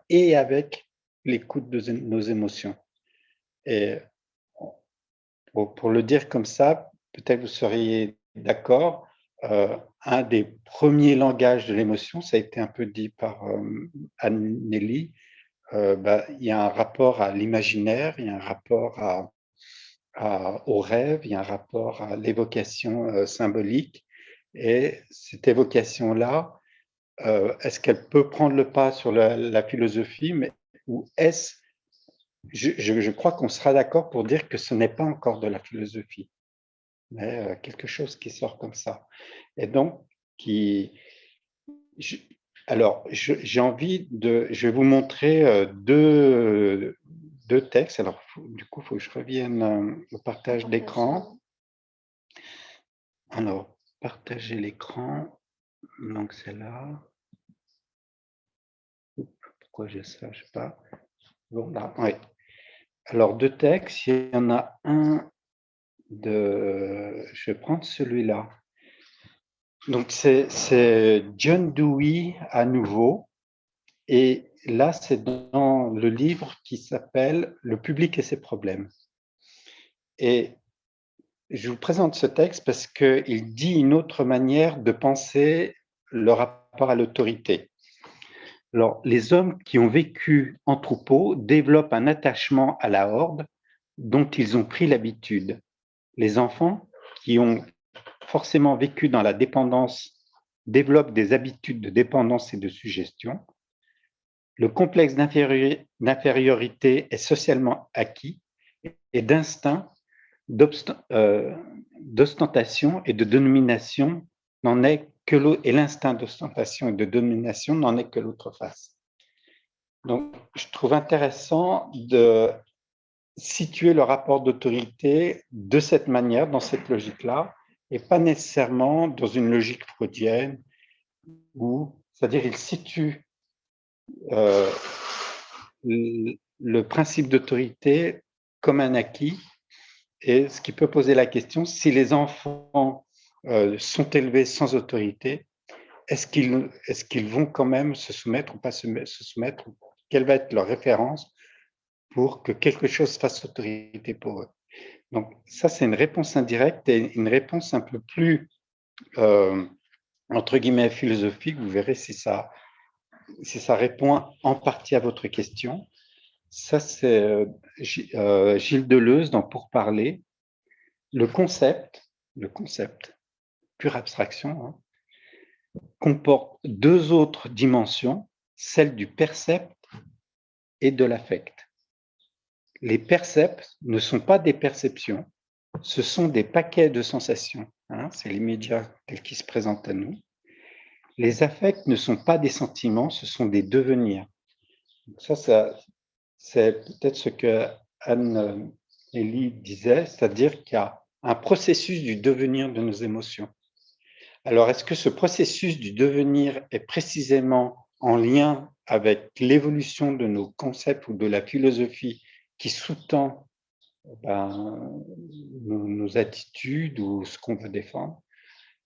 C: avec l'écoute de nos émotions. Et pour le dire comme ça, peut-être vous seriez d'accord, un des premiers langages de l'émotion, ça a été un peu dit par Anneli, il y a un rapport à l'imaginaire, il y a un rapport au rêve, il y a un rapport à l'évocation symbolique. Et cette évocation-là, est-ce qu'elle peut prendre le pas sur la philosophie, ou est-ce, je crois qu'on sera d'accord pour dire que ce n'est pas encore de la philosophie, mais quelque chose qui sort comme ça. Et donc, alors, j'ai envie je vais vous montrer deux textes. Alors, du coup, il faut que je revienne au partage d'écran. Alors, partager l'écran. Donc, c'est là. Pourquoi j'ai ça? Je ne sais pas. Bon, là, oui. Alors, deux textes. Il y en a un je vais prendre celui-là. Donc, c'est John Dewey à nouveau. Et là, c'est dans le livre qui s'appelle « Le public et ses problèmes ». Et je vous présente ce texte parce qu'il dit une autre manière de penser le rapport à l'autorité. Alors, les hommes qui ont vécu en troupeau développent un attachement à la horde dont ils ont pris l'habitude. Les enfants qui ont forcément vécu dans la dépendance développent des habitudes de dépendance et de suggestion. Le complexe d'infériorité est socialement acquis et d'instinct, d'ostentation et de domination n'en est que l'autre, et l'instinct d'ostentation et de domination n'en est que l'autre face. Donc, je trouve intéressant de situer le rapport d'autorité de cette manière, dans cette logique-là, et pas nécessairement dans une logique freudienne, c'est-à-dire il situe le principe d'autorité comme un acquis, et ce qui peut poser la question, si les enfants sont élevés sans autorité, est-ce qu'ils vont quand même se soumettre ou pas se soumettre? Quelle va être leur référence pour que quelque chose fasse autorité pour eux? Donc ça, c'est une réponse indirecte et une réponse un peu plus, entre guillemets, philosophique. Vous verrez si ça répond en partie à votre question. Ça, c'est Gilles Deleuze dans Pourparler. Le concept, pure abstraction, hein, comporte deux autres dimensions, celle du percept et de l'affect. Les percepts ne sont pas des perceptions, ce sont des paquets de sensations. Hein, c'est l'immédiat tel qu'il se présente à nous. Les affects ne sont pas des sentiments, ce sont des devenirs. Donc ça c'est peut-être ce que Anne-Élie disait, c'est-à-dire qu'il y a un processus du devenir de nos émotions. Alors, est-ce que ce processus du devenir est précisément en lien avec l'évolution de nos concepts ou de la philosophie qui sous-tend nos attitudes ou ce qu'on veut défendre,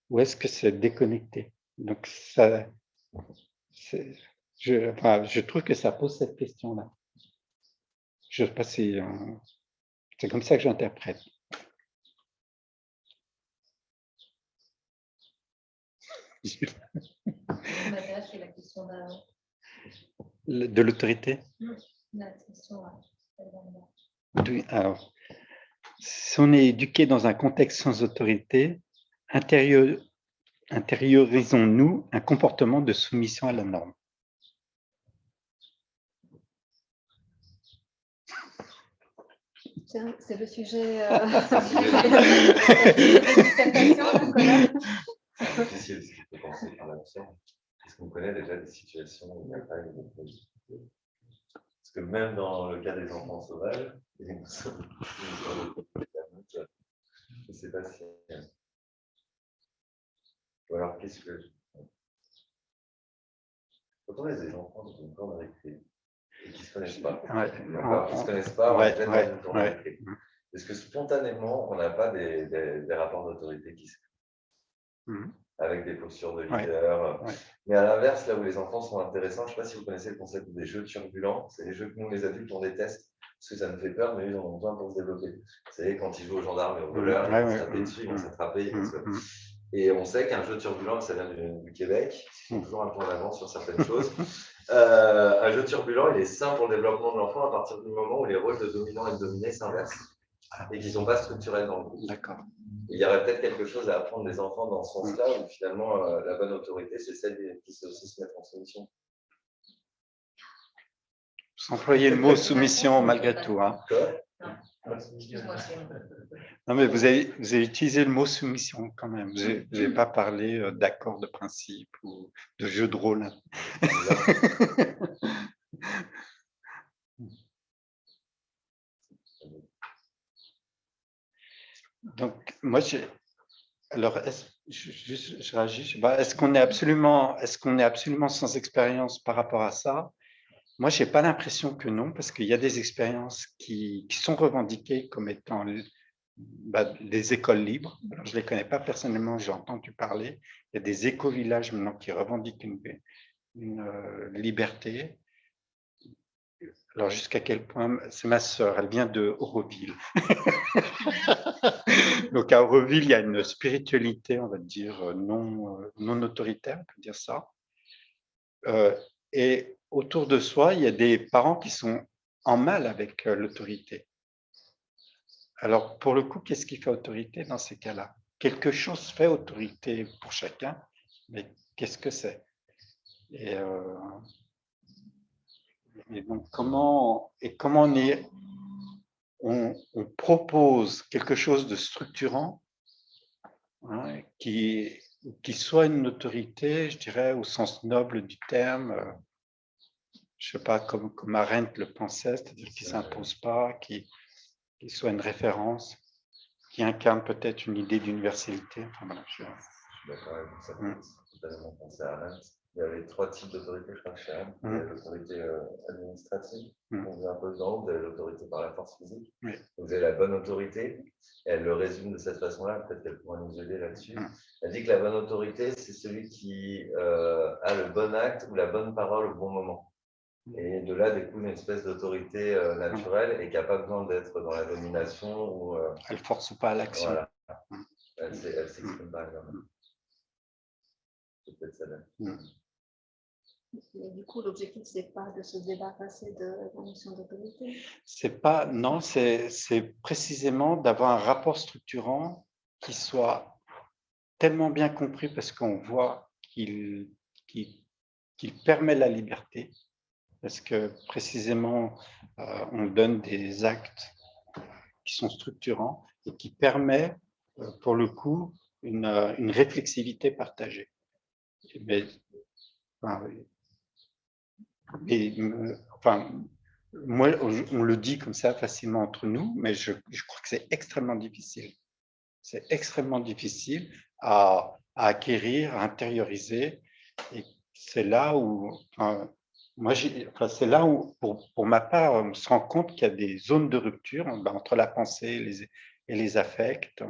C: ou est-ce que c'est déconnecté? Donc, je trouve que ça pose cette question-là. Je ne sais pas si c'est comme ça que j'interprète.
B: C'est la question
C: de l'autorité.
B: La question,
C: alors, si on est éduqué dans un contexte sans autorité, intériorisons-nous un comportement de soumission à la norme?
A: C'est le sujet.
D: C'est difficile de penser par l'action. Est-ce qu'on connaît déjà des situations où il n'y a pas eu de politique? Parce que même dans le cas des enfants sauvages, je ne sais pas si. Ou alors, qu'est-ce que. Quand on a des enfants dans une cour de récré et qui ne se connaissent pas, est-ce que spontanément, on n'a pas des rapports d'autorité qui se avec des postures de leader. Mais à l'inverse, là où les enfants sont intéressants, je ne sais pas si vous connaissez le concept des jeux turbulents, c'est les jeux que nous, les adultes, on déteste, parce que ça nous fait peur, mais ils en ont besoin pour se développer. Vous savez, quand ils jouent aux gendarmes et aux voleurs, ils vont se taper dessus, ils vont s'attraper. Et on sait qu'un jeu turbulent, ça vient du Québec, ils sont toujours un peu en avance sur certaines choses. Un jeu turbulent, il est sain pour le développement de l'enfant à partir du moment où les rôles de dominant et de dominé s'inversent.
E: et qui ne sont pas structurelles dans le groupe.
C: D'accord.
E: Il y aurait peut-être quelque chose à apprendre des enfants dans ce sens-là, où finalement, la bonne autorité, c'est celle qui sait aussi se mettre en soumission.
C: Vous employez le mot soumission malgré tout. Hein.
B: Excuse-moi,
C: Non, mais vous avez utilisé le mot soumission quand même. Vous n'avez pas parlé d'accord de principe ou de jeu de rôle. Donc, moi, alors, je réagis. Est-ce qu'on est absolument sans expérience par rapport à ça? Moi, je n'ai pas l'impression que non, parce qu'il y a des expériences qui sont revendiquées comme étant des écoles libres. Alors, je ne les connais pas personnellement, j'ai entendu parler. Il y a des éco-villages maintenant qui revendiquent une liberté. Alors, jusqu'à quel point, c'est ma sœur, elle vient de Auroville. Donc, à Auroville, il y a une spiritualité, on va dire, non autoritaire, on peut dire ça. Et autour de soi, il y a des parents qui sont en mal avec l'autorité. Alors, pour le coup, qu'est-ce qui fait autorité dans ces cas-là? Quelque chose fait autorité pour chacun, mais qu'est-ce que c'est? Et donc, comment on propose quelque chose de structurant, hein, qui soit une autorité, je dirais, au sens noble du terme, je ne sais pas, comme Arendt le pensait, c'est-à-dire qui ne s'impose pas, qui soit une référence, qui incarne peut-être une idée d'universalité. Enfin, voilà,
E: je suis d'accord avec ça. Totalement pensé à Arendt. Il y avait 3 types d'autorité, je crois, chez Arendt. Il y a l'autorité administrative, qu'on vous impose dans vous avez l'autorité par la force physique. Vous avez la bonne autorité. Et elle le résume de cette façon-là, peut-être qu'elle pourra nous aider là-dessus. Elle dit que la bonne autorité, c'est celui qui a le bon acte ou la bonne parole au bon moment. Et de là découle une espèce d'autorité naturelle et qui n'a pas besoin d'être dans la domination. Ou,
C: elle ne force pas à l'action.
E: Voilà. Elle s'exprime pas. C'est peut-être ça.
A: Mais du coup, l'objectif, ce n'est pas de se débarrasser de la notion d'autorité.
C: Non, c'est précisément d'avoir un rapport structurant qui soit tellement bien compris parce qu'on voit qu'il permet la liberté. Parce que précisément, on donne des actes qui sont structurants et qui permettent, pour le coup, une réflexivité partagée. Mais, moi, on le dit comme ça facilement entre nous, mais je crois que c'est extrêmement difficile. C'est extrêmement difficile à acquérir, à intérioriser. Et c'est là où... c'est là où, pour ma part, on se rend compte qu'il y a des zones de rupture entre la pensée et les affects,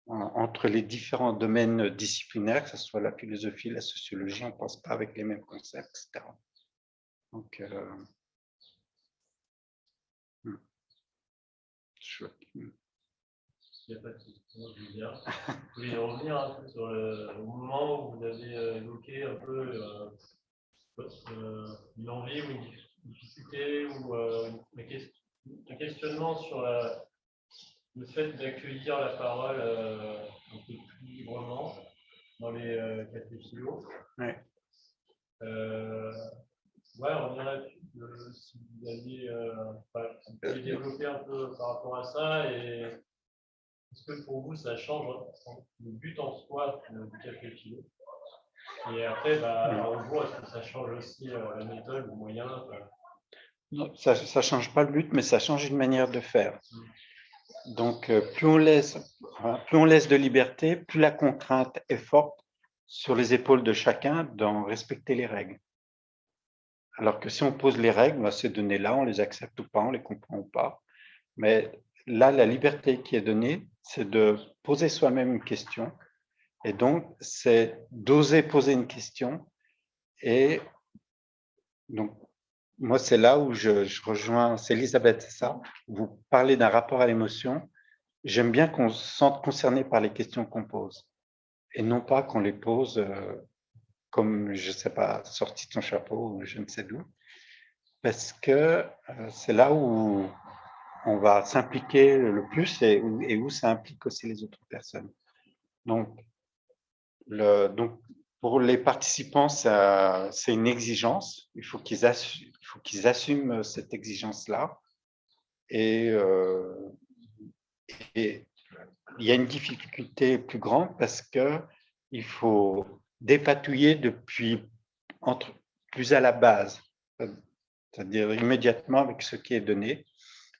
C: entre les différents domaines disciplinaires, que ce soit la philosophie, la sociologie, on ne pense pas avec les mêmes concepts, etc. Donc,
F: Il n'y a pas de question, Julien. Je voulais revenir un peu sur le moment où vous avez évoqué un peu une envie ou une difficulté ou un questionnement sur le fait d'accueillir la parole un peu plus librement dans les cafés philo.
C: Ouais.
F: On dirait si vous aviez développé un peu par rapport à ça et est-ce que pour vous ça change le but en soi du café philo? Et après, au jour, est-ce que ça change aussi la méthode, le moyen?
C: Non, ça ne change pas le but, mais ça change une manière de faire. Donc, plus on laisse de liberté, plus la contrainte est forte sur les épaules de chacun d'en respecter les règles. Alors que si on pose les règles, ces données-là, on les accepte ou pas, on les comprend ou pas. Mais là, la liberté qui est donnée, c'est de poser soi-même une question. Et donc, c'est d'oser poser une question. Et donc, moi, c'est là où je rejoins, c'est Elisabeth, c'est ça? Vous parlez d'un rapport à l'émotion. J'aime bien qu'on se sente concerné par les questions qu'on pose. Et non pas qu'on les pose comme, je ne sais pas, sorti de son chapeau ou je ne sais d'où. Parce que c'est là où on va s'impliquer le plus et où ça implique aussi les autres personnes. Donc, pour les participants, c'est une exigence. Il faut qu'ils assument cette exigence-là. Et il y a une difficulté plus grande parce qu'il faut dépatouiller plus à la base, c'est-à-dire immédiatement avec ce qui est donné.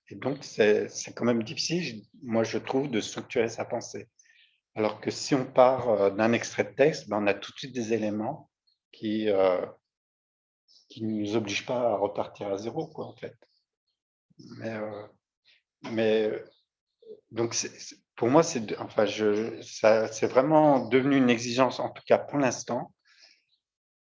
C: Et donc, c'est quand même difficile, moi je trouve, de structurer sa pensée. Alors que si on part d'un extrait de texte, on a tout de suite des éléments qui ne nous obligent pas à repartir à zéro, quoi, en fait. Mais donc, pour moi, c'est vraiment devenu une exigence, en tout cas pour l'instant,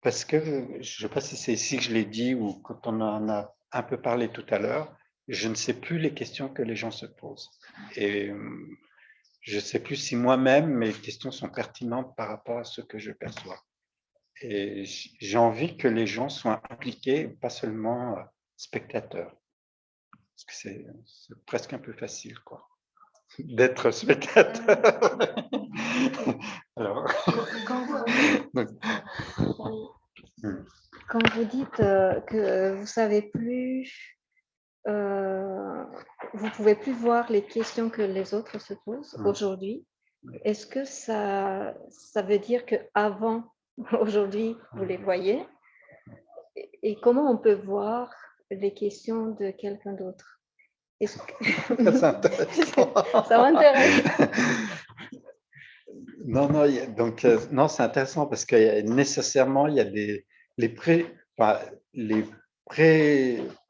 C: parce que je ne sais pas si c'est ici que je l'ai dit ou quand on en a un peu parlé tout à l'heure, je ne sais plus les questions que les gens se posent. Et je ne sais plus si moi-même, mes questions sont pertinentes par rapport à ce que je perçois. Et j'ai envie que les gens soient impliqués, pas seulement spectateurs. Parce que c'est presque un peu facile, quoi, d'être spectateur. Alors,
A: quand vous dites que vous ne savez plus, vous ne pouvez plus voir les questions que les autres se posent aujourd'hui, est-ce que ça veut dire qu'avant, aujourd'hui, vous les voyez? Et comment on peut voir les questions de quelqu'un d'autre? Ça m'intéresse.
C: Non, c'est intéressant parce que nécessairement, il y a les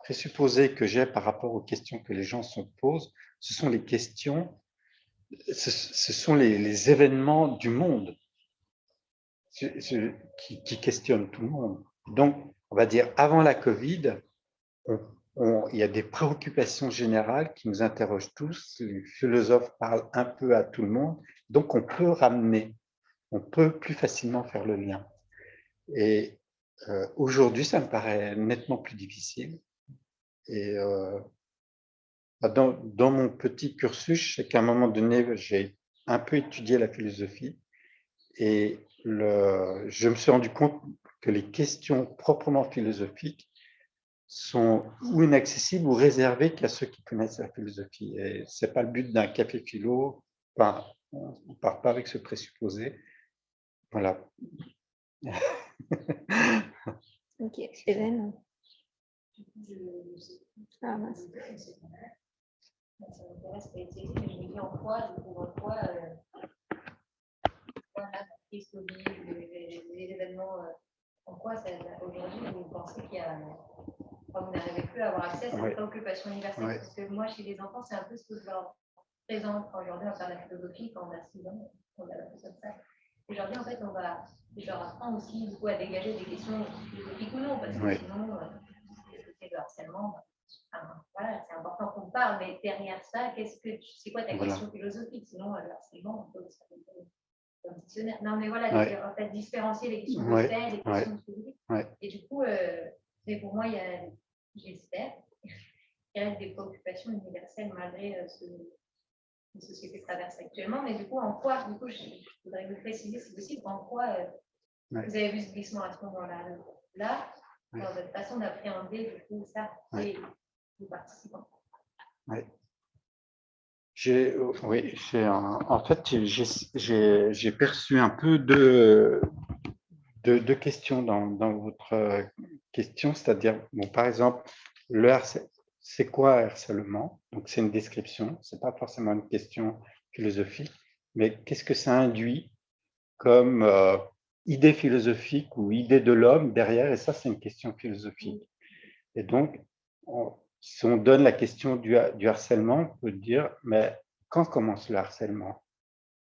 C: présupposés que j'ai par rapport aux questions que les gens se posent. Ce sont les questions, ce sont les événements du monde qui questionnent tout le monde. Donc, on va dire, avant la Covid, il y a des préoccupations générales qui nous interrogent tous. Les philosophes parlent un peu à tout le monde. Donc, on peut plus facilement faire le lien. Et aujourd'hui, ça me paraît nettement plus difficile. Et dans mon petit cursus, je sais qu'à un moment donné, j'ai un peu étudié la philosophie et je me suis rendu compte que les questions proprement philosophiques sont ou inaccessibles ou réservées qu'à ceux qui connaissent la philosophie. Et ce n'est pas le but d'un café philo. Enfin, on ne part pas avec ce présupposé. Voilà.
A: Ok, Hélène. Ah, mince.
B: Ça m'intéresse, ça a été dit, mais je me dis en quoi, la crise Covid, les événements, en quoi aujourd'hui vous pensez qu'il y a. Vous n'arrivez plus à avoir accès à cette préoccupation universelle, parce que moi, chez les enfants, c'est un peu ce que je leur présente quand aujourd'hui on va faire la philosophie, quand on a 6 ans, on a la chose comme ça. Aujourd'hui, en fait, je leur apprends aussi du coup, à dégager des questions philosophiques ou non, parce que sinon, c'est le harcellement. Voilà, c'est important qu'on parle, mais derrière ça, c'est quoi ta question philosophique? Sinon, le harcèlement, on peut se faire un dictionnaire. Non, mais voilà, en fait, différencier les questions de fait, les questions philosophiques. Et du coup, mais pour moi, j'espère, qu'il reste des préoccupations universelles malgré ce que les sociétés traversent actuellement. Mais du coup, en quoi, je voudrais vous préciser, si possible, en quoi vous avez vu ce glissement à ce moment-là, dans votre façon d'appréhender du coup ça et les participants.
C: En fait, j'ai perçu un peu de questions dans votre question, c'est-à-dire, par exemple, c'est quoi harcèlement? Donc, c'est une description, ce n'est pas forcément une question philosophique, mais qu'est-ce que ça induit comme idée philosophique ou idée de l'homme derrière? Et ça, c'est une question philosophique. Et donc, si on donne la question du harcèlement, on peut dire, mais quand commence le harcèlement?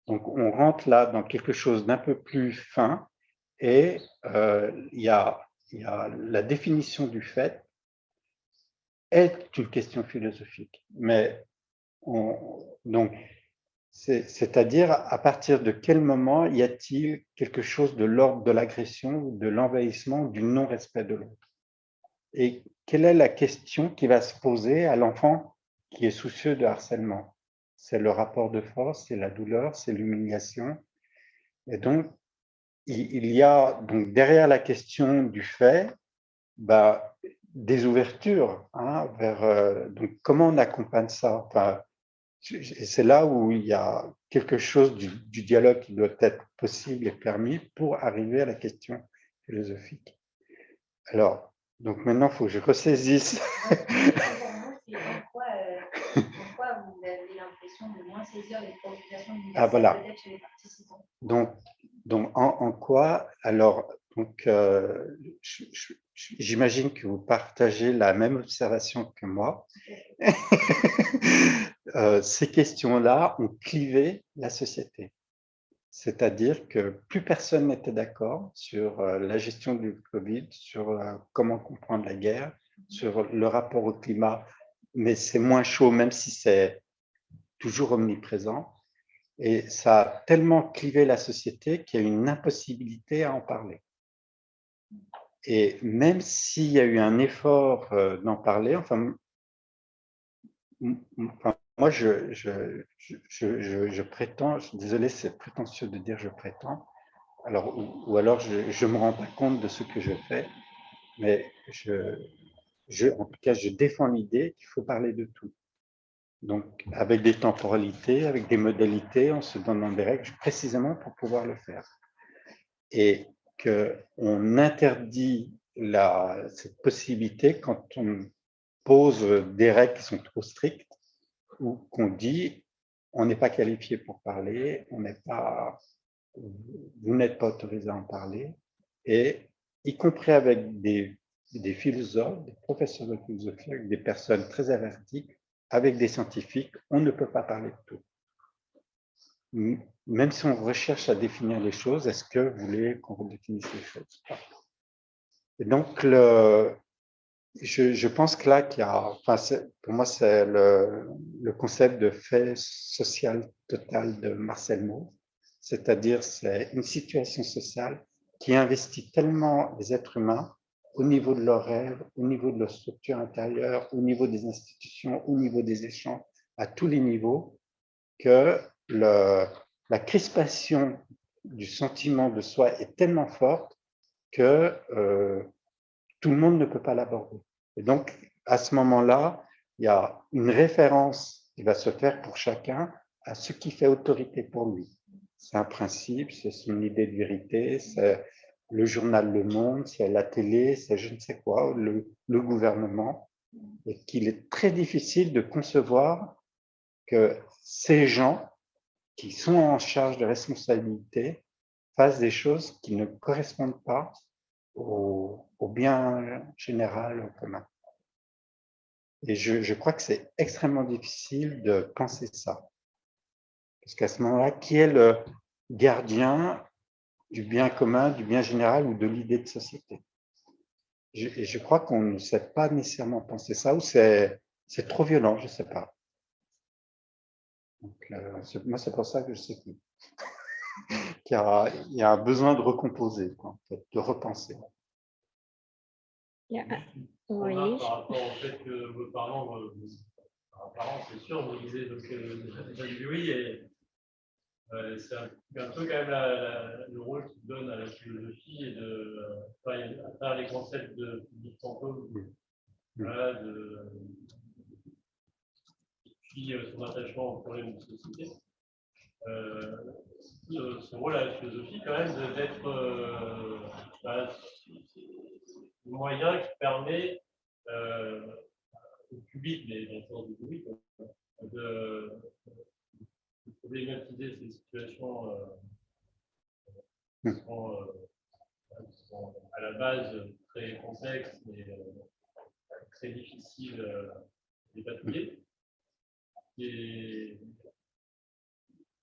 C: Donc, on rentre là dans quelque chose d'un peu plus fin et il y a la définition du fait est une question philosophique. Mais donc, c'est-à-dire à partir de quel moment y a-t-il quelque chose de l'ordre de l'agression, de l'envahissement, du non-respect de l'autre? Et quelle est la question qui va se poser à l'enfant qui est soucieux de harcèlement. C'est le rapport de force, c'est la douleur, c'est l'humiliation. Et donc, il y a donc derrière la question du fait, bah, des ouvertures vers donc comment on accompagne ça. Enfin, c'est là où il y a quelque chose du dialogue qui doit être possible et permis pour arriver à la question philosophique. Alors, donc maintenant, il faut que je ressaisisse.
B: En quoi vous avez l'impression de moins saisir les préoccupations universelles
C: Voilà.
B: peut-être chez les participants?
C: Donc en quoi, alors, donc, j'imagine que vous partagez la même observation que moi. Ces questions-là ont clivé la société. C'est-à-dire que plus personne n'était d'accord sur la gestion du Covid, sur comment comprendre la guerre, sur le rapport au climat, mais c'est moins chaud, même si c'est toujours omniprésent. Et ça a tellement clivé la société qu'il y a une impossibilité à en parler. Et même s'il y a eu un effort d'en parler, enfin moi, je prétends, je suis désolé, c'est prétentieux de dire je prétends, alors, ou alors je me rends pas compte de ce que je fais, mais en tout cas, je défends l'idée qu'il faut parler de tout. Donc, avec des temporalités, avec des modalités, en se donnant des règles précisément pour pouvoir le faire. Et qu'on interdit cette possibilité quand on pose des règles qui sont trop strictes ou qu'on dit on n'est pas qualifié pour parler, vous n'êtes pas autorisé à en parler, et y compris avec des philosophes, des professeurs de philosophie, avec des personnes très averties, avec des scientifiques, on ne peut pas parler de tout. Même si on recherche à définir les choses, est-ce que vous voulez qu'on redéfinisse les choses? Et donc, je pense que là, pour moi, c'est le concept de fait social total de Marcel Mauss, c'est-à-dire c'est une situation sociale qui investit tellement les êtres humains au niveau de leurs rêves, au niveau de leur structure intérieure, au niveau des institutions, au niveau des échanges, à tous les niveaux, que la crispation du sentiment de soi est tellement forte que tout le monde ne peut pas l'aborder. Et donc, à ce moment-là, il y a une référence qui va se faire pour chacun à ce qui fait autorité pour lui. C'est un principe, c'est une idée de vérité, c'est le journal Le Monde, c'est la télé, c'est je ne sais quoi, le gouvernement, et qu'il est très difficile de concevoir que ces gens qui sont en charge de responsabilité fassent des choses qui ne correspondent pas au bien général commun. Et je crois que c'est extrêmement difficile de penser ça. Parce qu'à ce moment-là, qui est le gardien du bien commun, du bien général ou de l'idée de société? Et je crois qu'on ne sait pas nécessairement penser ça, ou c'est trop violent, je ne sais pas. Donc, moi, c'est pour ça que je sais qu'il y a un besoin de recomposer, quoi, en fait, de repenser.
A: Oui.
F: Par rapport au fait que vos parents, c'est sûr, vous lisez donc oui, et c'est un peu quand même le rôle qu'il donne à la philosophie et à travers les concepts de public fantôme, voilà, puis son attachement au problème de société. Son rôle à la philosophie, quand même, d'être le moyen qui permet au public, mais dans le sens du public, de problématiser ces situations qui sont à la base très complexes et très difficiles à dépatouiller. Et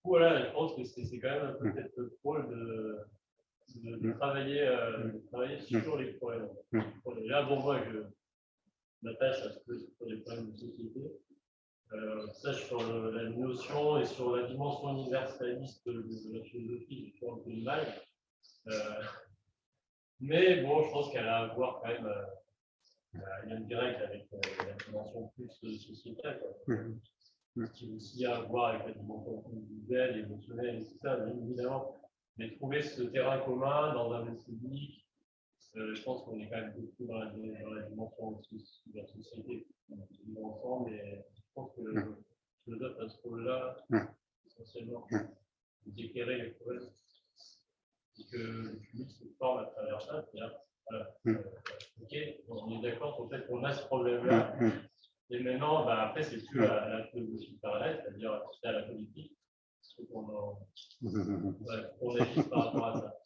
F: voilà, je pense que c'est quand même peut-être le rôle de travailler sur les problèmes. Là, bon, moi, je m'attache à ce que c'est pour les problèmes de société. Ça, sur la notion et sur la dimension universaliste de la philosophie, j'ai toujours un peu de mal. Mais bon, je pense qu'elle a à voir quand même un lien direct avec la dimension plus sociétale. Ce qui a aussi à voir avec la dimension individuelle, émotionnelle, et tout ça, bien évidemment. Mais trouver ce terrain commun dans un même public, je pense qu'on est quand même beaucoup dans la dimension aussi de la société, ensemble, et je pense que le philosophe a ce rôle-là, essentiellement, d'éclairer les problèmes, et que le public se forme à travers ça. Voilà, ok, on est d'accord sur le fait qu'on a ce problème-là, et maintenant, après, c'est plus à la philosophie parallèle, c'est-à-dire à la politique, qu'on agisse par rapport à ça.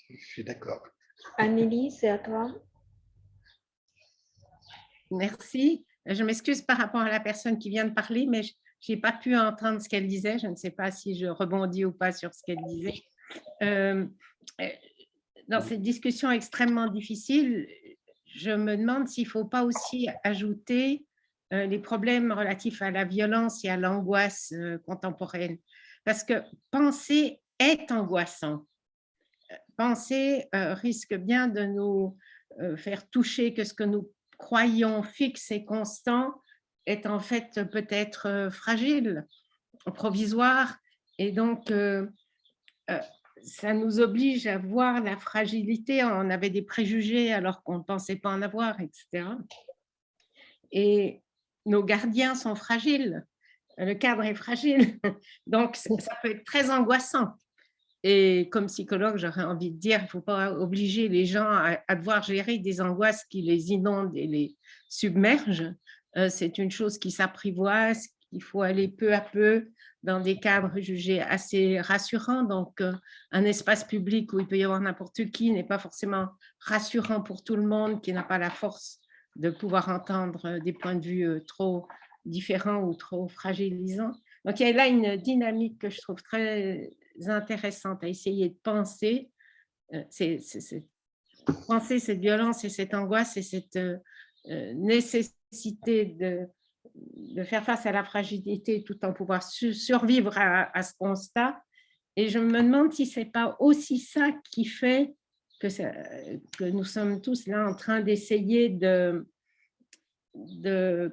C: Je suis d'accord.
A: Anneli, c'est à toi.
I: Merci. Je m'excuse par rapport à la personne qui vient de parler, mais je n'ai pas pu entendre ce qu'elle disait. Je ne sais pas si je rebondis ou pas sur ce qu'elle disait. Dans cette discussion extrêmement difficile, je me demande s'il ne faut pas aussi ajouter les problèmes relatifs à la violence et à l'angoisse contemporaine. Parce que penser est angoissant. Penser risque bien de nous faire toucher que ce que nous croyons fixe et constant est en fait peut-être fragile, provisoire, et donc ça nous oblige à voir la fragilité. On avait des préjugés alors qu'on ne pensait pas en avoir, etc. Et nos gardiens sont fragiles, le cadre est fragile, donc ça peut être très angoissant. Et comme psychologue, j'aurais envie de dire qu'il ne faut pas obliger les gens à devoir gérer des angoisses qui les inondent et les submergent. C'est une chose qui s'apprivoise, qu'il faut aller peu à peu dans des cadres jugés assez rassurants. Donc, un espace public où il peut y avoir n'importe qui n'est pas forcément rassurant pour tout le monde, qui n'a pas la force de pouvoir entendre des points de vue trop différents ou trop fragilisants. Donc, il y a là une dynamique que je trouve très intéressante à essayer de penser. Penser cette violence et cette angoisse et cette nécessité de faire face à la fragilité tout en pouvant survivre à ce constat. Et je me demande si ce n'est pas aussi ça qui fait que nous sommes tous là en train d'essayer de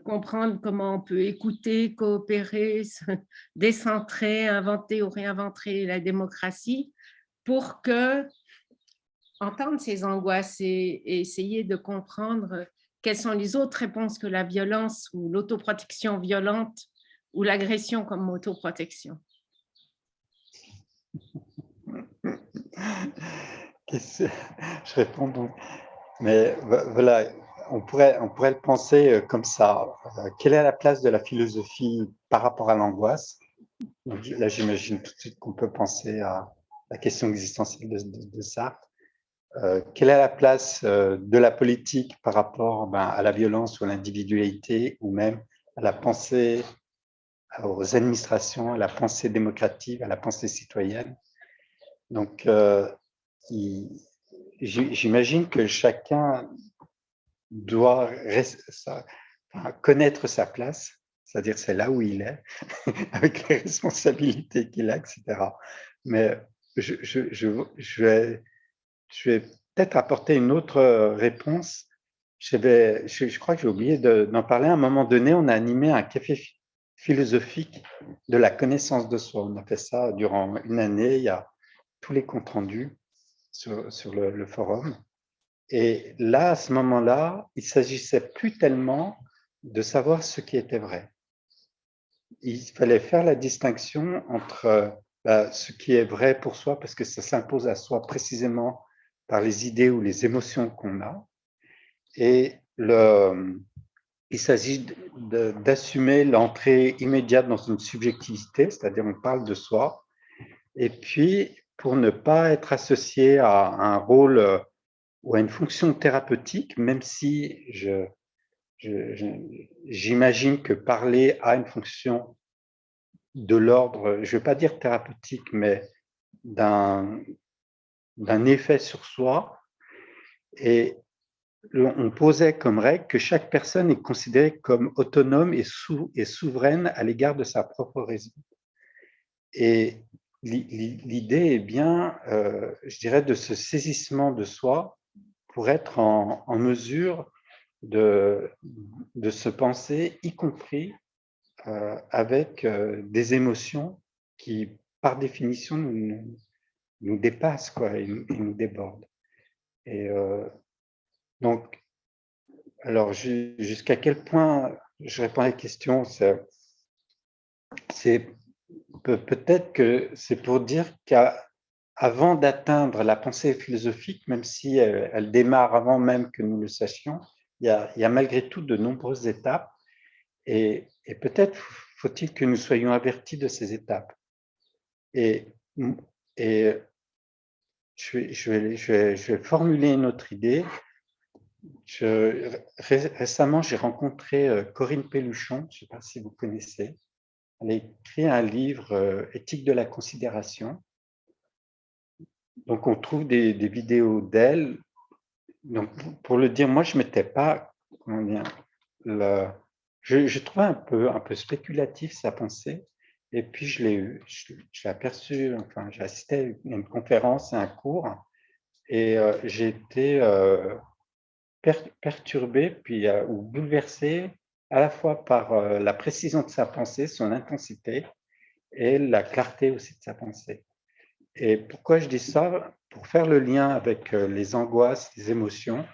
I: comprendre comment on peut écouter, coopérer, se décentrer, inventer ou réinventer la démocratie pour entendre ces angoisses et essayer de comprendre quelles sont les autres réponses que la violence ou l'autoprotection violente ou l'agression comme autoprotection.
C: Je réponds donc. Mais voilà, on pourrait le penser comme ça. Quelle est la place de la philosophie par rapport à l'angoisse? Là, j'imagine tout de suite qu'on peut penser à la question existentielle de Sartre. Quelle est la place de la politique par rapport à la violence ou à l'individualité, ou même à la pensée, aux administrations, à la pensée démocratique, à la pensée citoyenne? Donc, j'imagine que chacun doit connaître sa place, c'est-à-dire c'est là où il est, avec les responsabilités qu'il a, etc. Mais je vais peut-être apporter une autre réponse. Je crois que j'ai oublié d'en parler. À un moment donné, on a animé un café philosophique de la connaissance de soi. On a fait ça durant une année. Il y a tous les comptes rendus sur le forum. Et là, à ce moment-là, il ne s'agissait plus tellement de savoir ce qui était vrai. Il fallait faire la distinction entre ce qui est vrai pour soi, parce que ça s'impose à soi précisément par les idées ou les émotions qu'on a. Et il s'agit d'assumer l'entrée immédiate dans une subjectivité, c'est-à-dire on parle de soi, et puis pour ne pas être associé à un rôle ou à une fonction thérapeutique, même si j'imagine que parler a une fonction de l'ordre, je ne vais pas dire thérapeutique, mais d'un effet sur soi. Et on posait comme règle que chaque personne est considérée comme autonome et souveraine à l'égard de sa propre raison. Et l'idée est bien, je dirais, de ce saisissement de soi pour être en mesure de se penser, y compris avec des émotions qui, par définition, nous dépassent, quoi, et nous débordent. Et donc, alors, jusqu'à quel point je réponds à la question, c'est peut-être que c'est pour dire qu'avant d'atteindre la pensée philosophique, même si elle démarre avant même que nous le sachions, il y a malgré tout de nombreuses étapes, et peut-être faut-il que nous soyons avertis de ces étapes. Et je vais formuler une autre idée. Récemment, j'ai rencontré Corinne Pelluchon, je ne sais pas si vous connaissez. Elle a écrit un livre, Éthique de la considération. Donc, on trouve des vidéos d'elle. Donc, pour le dire, moi, je ne m'étais pas, comment dire, je trouvais un peu spéculatif sa pensée. Et puis, je l'ai aperçu, enfin, j'ai assisté à une conférence, à un cours, et j'ai été perturbé puis, ou bouleversé à la fois par la précision de sa pensée, son intensité, et la clarté aussi de sa pensée. Et pourquoi je dis ça? Pour faire le lien avec les angoisses, les émotions.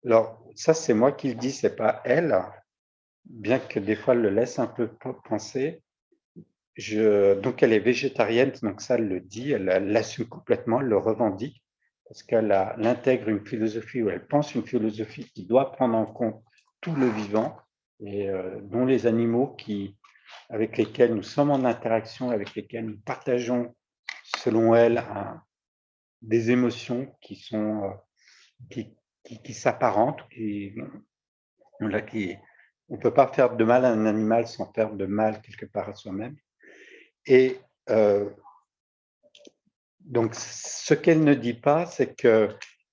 C: Alors, ça, c'est moi qui le dis, c'est pas elle, bien que des fois, elle le laisse un peu penser. Donc, elle est végétarienne, donc ça, elle le dit, elle l'assume complètement, elle le revendique, parce qu'elle intègre une philosophie, ou elle pense une philosophie qui doit prendre en compte tout le vivant, et dont les animaux avec lesquels nous sommes en interaction, avec lesquels nous partageons, selon elle, des émotions qui sont qui s'apparentent, on ne peut pas faire de mal à un animal sans faire de mal quelque part à soi-même. Et donc, ce qu'elle ne dit pas, c'est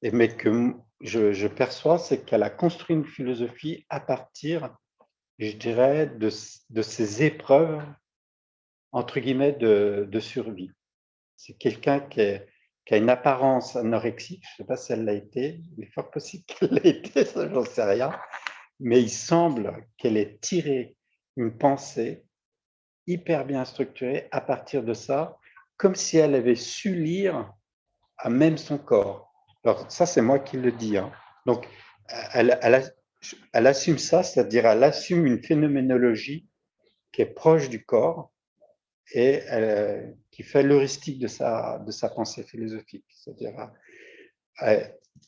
C: mais que je perçois, c'est qu'elle a construit une philosophie à partir, je dirais, de ces épreuves, entre guillemets, de survie. C'est quelqu'un qui a une apparence anorexique, je ne sais pas si elle l'a été, il est fort possible qu'elle l'ait été, ça j'en sais rien, mais il semble qu'elle ait tiré une pensée hyper bien structurée à partir de ça, comme si elle avait su lire à même son corps. Alors ça, c'est moi qui le dis. Hein. Donc, elle assume ça, c'est-à-dire elle assume une phénoménologie qui est proche du corps, et qui fait l'heuristique de sa pensée philosophique. C'est-à-dire,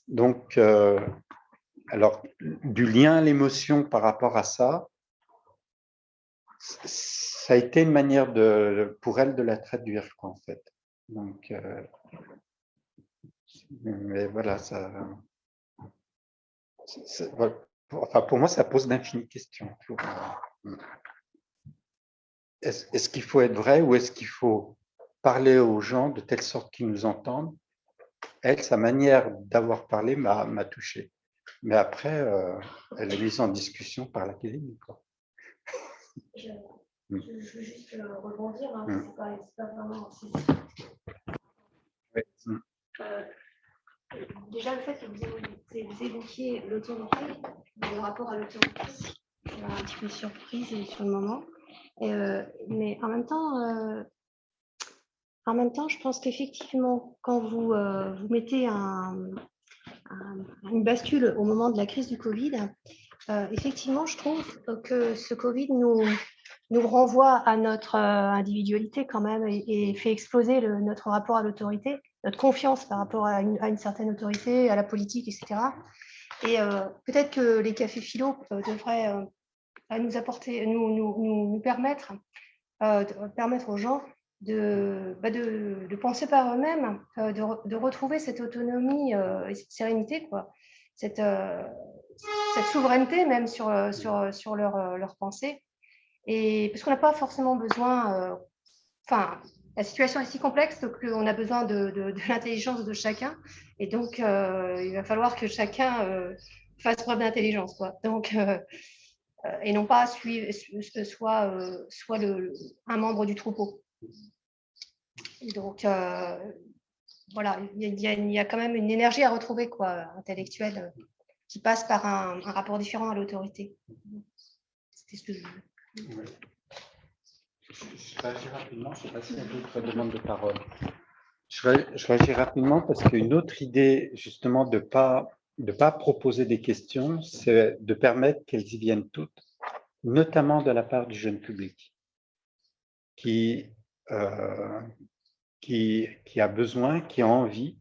C: donc, alors, du lien à l'émotion par rapport à ça, ça a été une manière pour elle de la traduire, quoi, en fait. Donc, mais voilà, voilà. Enfin, pour moi, ça pose d'infinies questions. Est-ce qu'il faut être vrai, ou est-ce qu'il faut parler aux gens de telle sorte qu'ils nous entendent? Elle, sa manière d'avoir parlé m'a touché. Mais après, elle est mise en discussion par l'Académie.
H: Je veux juste rebondir, hein, c'est pas vraiment. Déjà, le fait que vous évoquiez l'autorité, le rapport à l'autorité, ça m'a un petit peu surprise sur le moment. Mais en même temps, je pense qu'effectivement, quand vous mettez une bascule au moment de la crise du Covid, effectivement, je trouve que ce Covid nous renvoie à notre individualité quand même, et fait exploser notre rapport à l'autorité, notre confiance par rapport à une certaine autorité, à la politique, etc. Et peut-être que les cafés philo devraient nous apporter, nous permettre, aux gens de penser par eux-mêmes, de retrouver cette autonomie et cette sérénité, quoi. Cette souveraineté même sur leur pensée. Et parce qu'on n'a pas forcément besoin, la situation est si complexe qu'on a besoin de l'intelligence de chacun. Et donc, il va falloir que chacun fasse preuve d'intelligence, quoi. Donc, et non pas soit un membre du troupeau. Donc, voilà, il y a quand même une énergie à retrouver, quoi, intellectuelle, qui passe par un rapport différent à l'autorité. C'était ce que je voulais.
C: Je réagis rapidement, je ne sais pas s'il y a d'autres demandes de parole. Je réagis rapidement parce qu'une autre idée, justement, de pas proposer des questions, c'est de permettre qu'elles y viennent toutes, notamment de la part du jeune public, qui a besoin, qui a envie,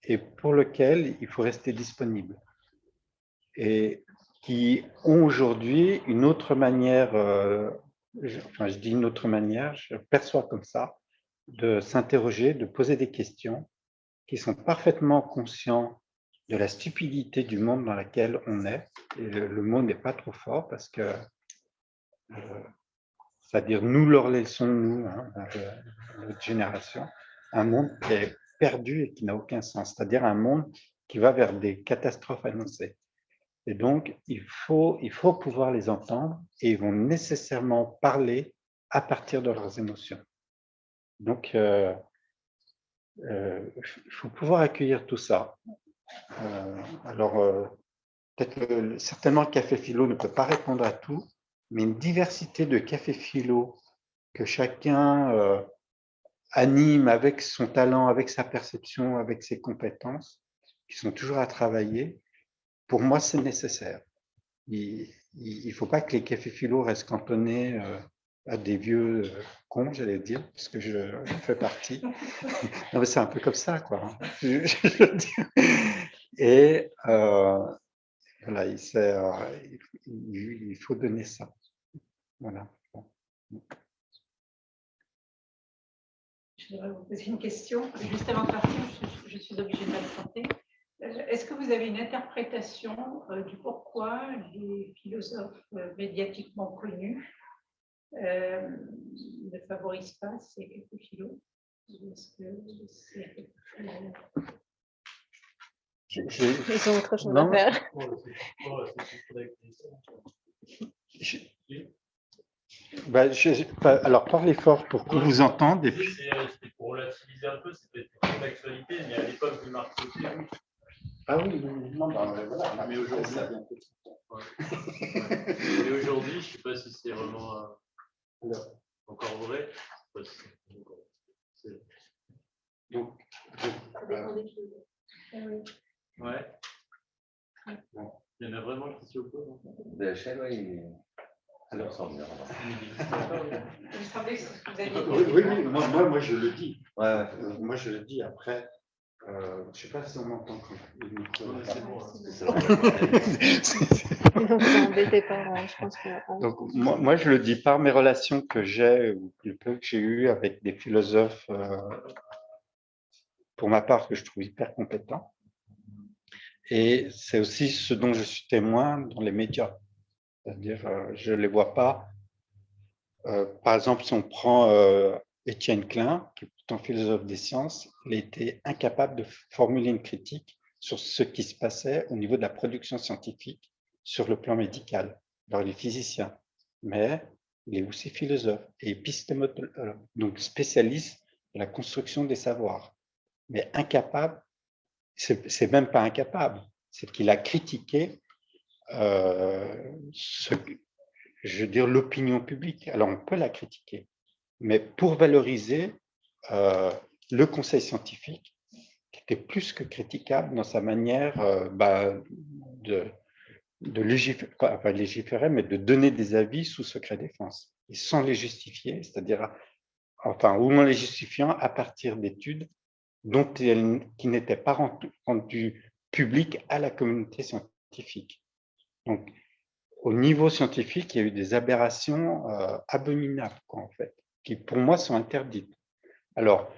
C: et pour lequel il faut rester disponible. Et qui ont aujourd'hui une autre manière, je dis une autre manière, je perçois comme ça, de s'interroger, de poser des questions, qui sont parfaitement conscients de la stupidité du monde dans lequel on est. Et le mot n'est pas trop fort parce que, c'est-à-dire nous leur laissons, nous, notre génération, un monde qui est perdu et qui n'a aucun sens, c'est-à-dire un monde qui va vers des catastrophes annoncées. Et donc, il faut pouvoir les entendre et ils vont nécessairement parler à partir de leurs émotions. Donc, il faut pouvoir accueillir tout ça. Peut-être certainement le café philo ne peut pas répondre à tout, mais une diversité de café philo que chacun anime avec son talent, avec sa perception, avec ses compétences, qui sont toujours à travailler, pour moi, c'est nécessaire. Il ne faut pas que les cafés philo restent cantonnés à des vieux cons, j'allais dire, parce que je fais partie. Non, mais c'est un peu comme ça, quoi. Je veux dire. Et voilà, il faut donner ça. Voilà. Bon.
J: Je voudrais vous poser une question. Juste avant de partir, je suis obligée de l'absenter. Est-ce que vous avez une interprétation du pourquoi les philosophes médiatiquement connus ne favorisent pas ces quelques philo? Est-ce que c'est
A: Ils ont autre chose à faire.
C: Alors, parlez fort pour qu'on vous entende. Et puis...
F: C'est pour relativiser un peu, c'est peut-être une d'actualité, mais à l'époque du Marc Sauté, oui.
C: Ah oui, non, voilà,
F: mais aujourd'hui, ça vient Et aujourd'hui, je ne sais pas si c'est vraiment encore vrai.
C: Donc,
F: ouais. Bon. Il y en a vraiment qui s'y opposent.
E: BHL, oui. Alors, ça bien.
C: Oui, moi je le dis.
E: Ouais.
C: Moi je le dis après. Je ne sais pas si on m'entend quand le micro.
A: Vous embêtez pas, je pense que.
C: Donc moi je le dis par mes relations que j'ai ou le peu que j'ai eu avec des philosophes, pour ma part que je trouve hyper compétents. Et c'est aussi ce dont je suis témoin dans les médias. C'est-à-dire, je ne les vois pas. Par exemple, si on prend Étienne Klein, qui est pourtant philosophe des sciences, il a été incapable de formuler une critique sur ce qui se passait au niveau de la production scientifique sur le plan médical. Alors, il est physicien, mais il est aussi philosophe et épistémologue, donc spécialiste de la construction des savoirs. Mais incapable, c'est même pas incapable, c'est qu'il a critiqué je veux dire l'opinion publique. Alors on peut la critiquer, mais pour valoriser le conseil scientifique, qui était plus que critiquable dans sa manière de légiférer, mais de donner des avis sous secret défense, et sans les justifier, c'est-à-dire, enfin, ou en les justifiant à partir d'études qui n'étaient pas rendues publiques à la communauté scientifique. Donc, au niveau scientifique, il y a eu des aberrations abominables, quoi, en fait, qui pour moi sont interdites. Alors,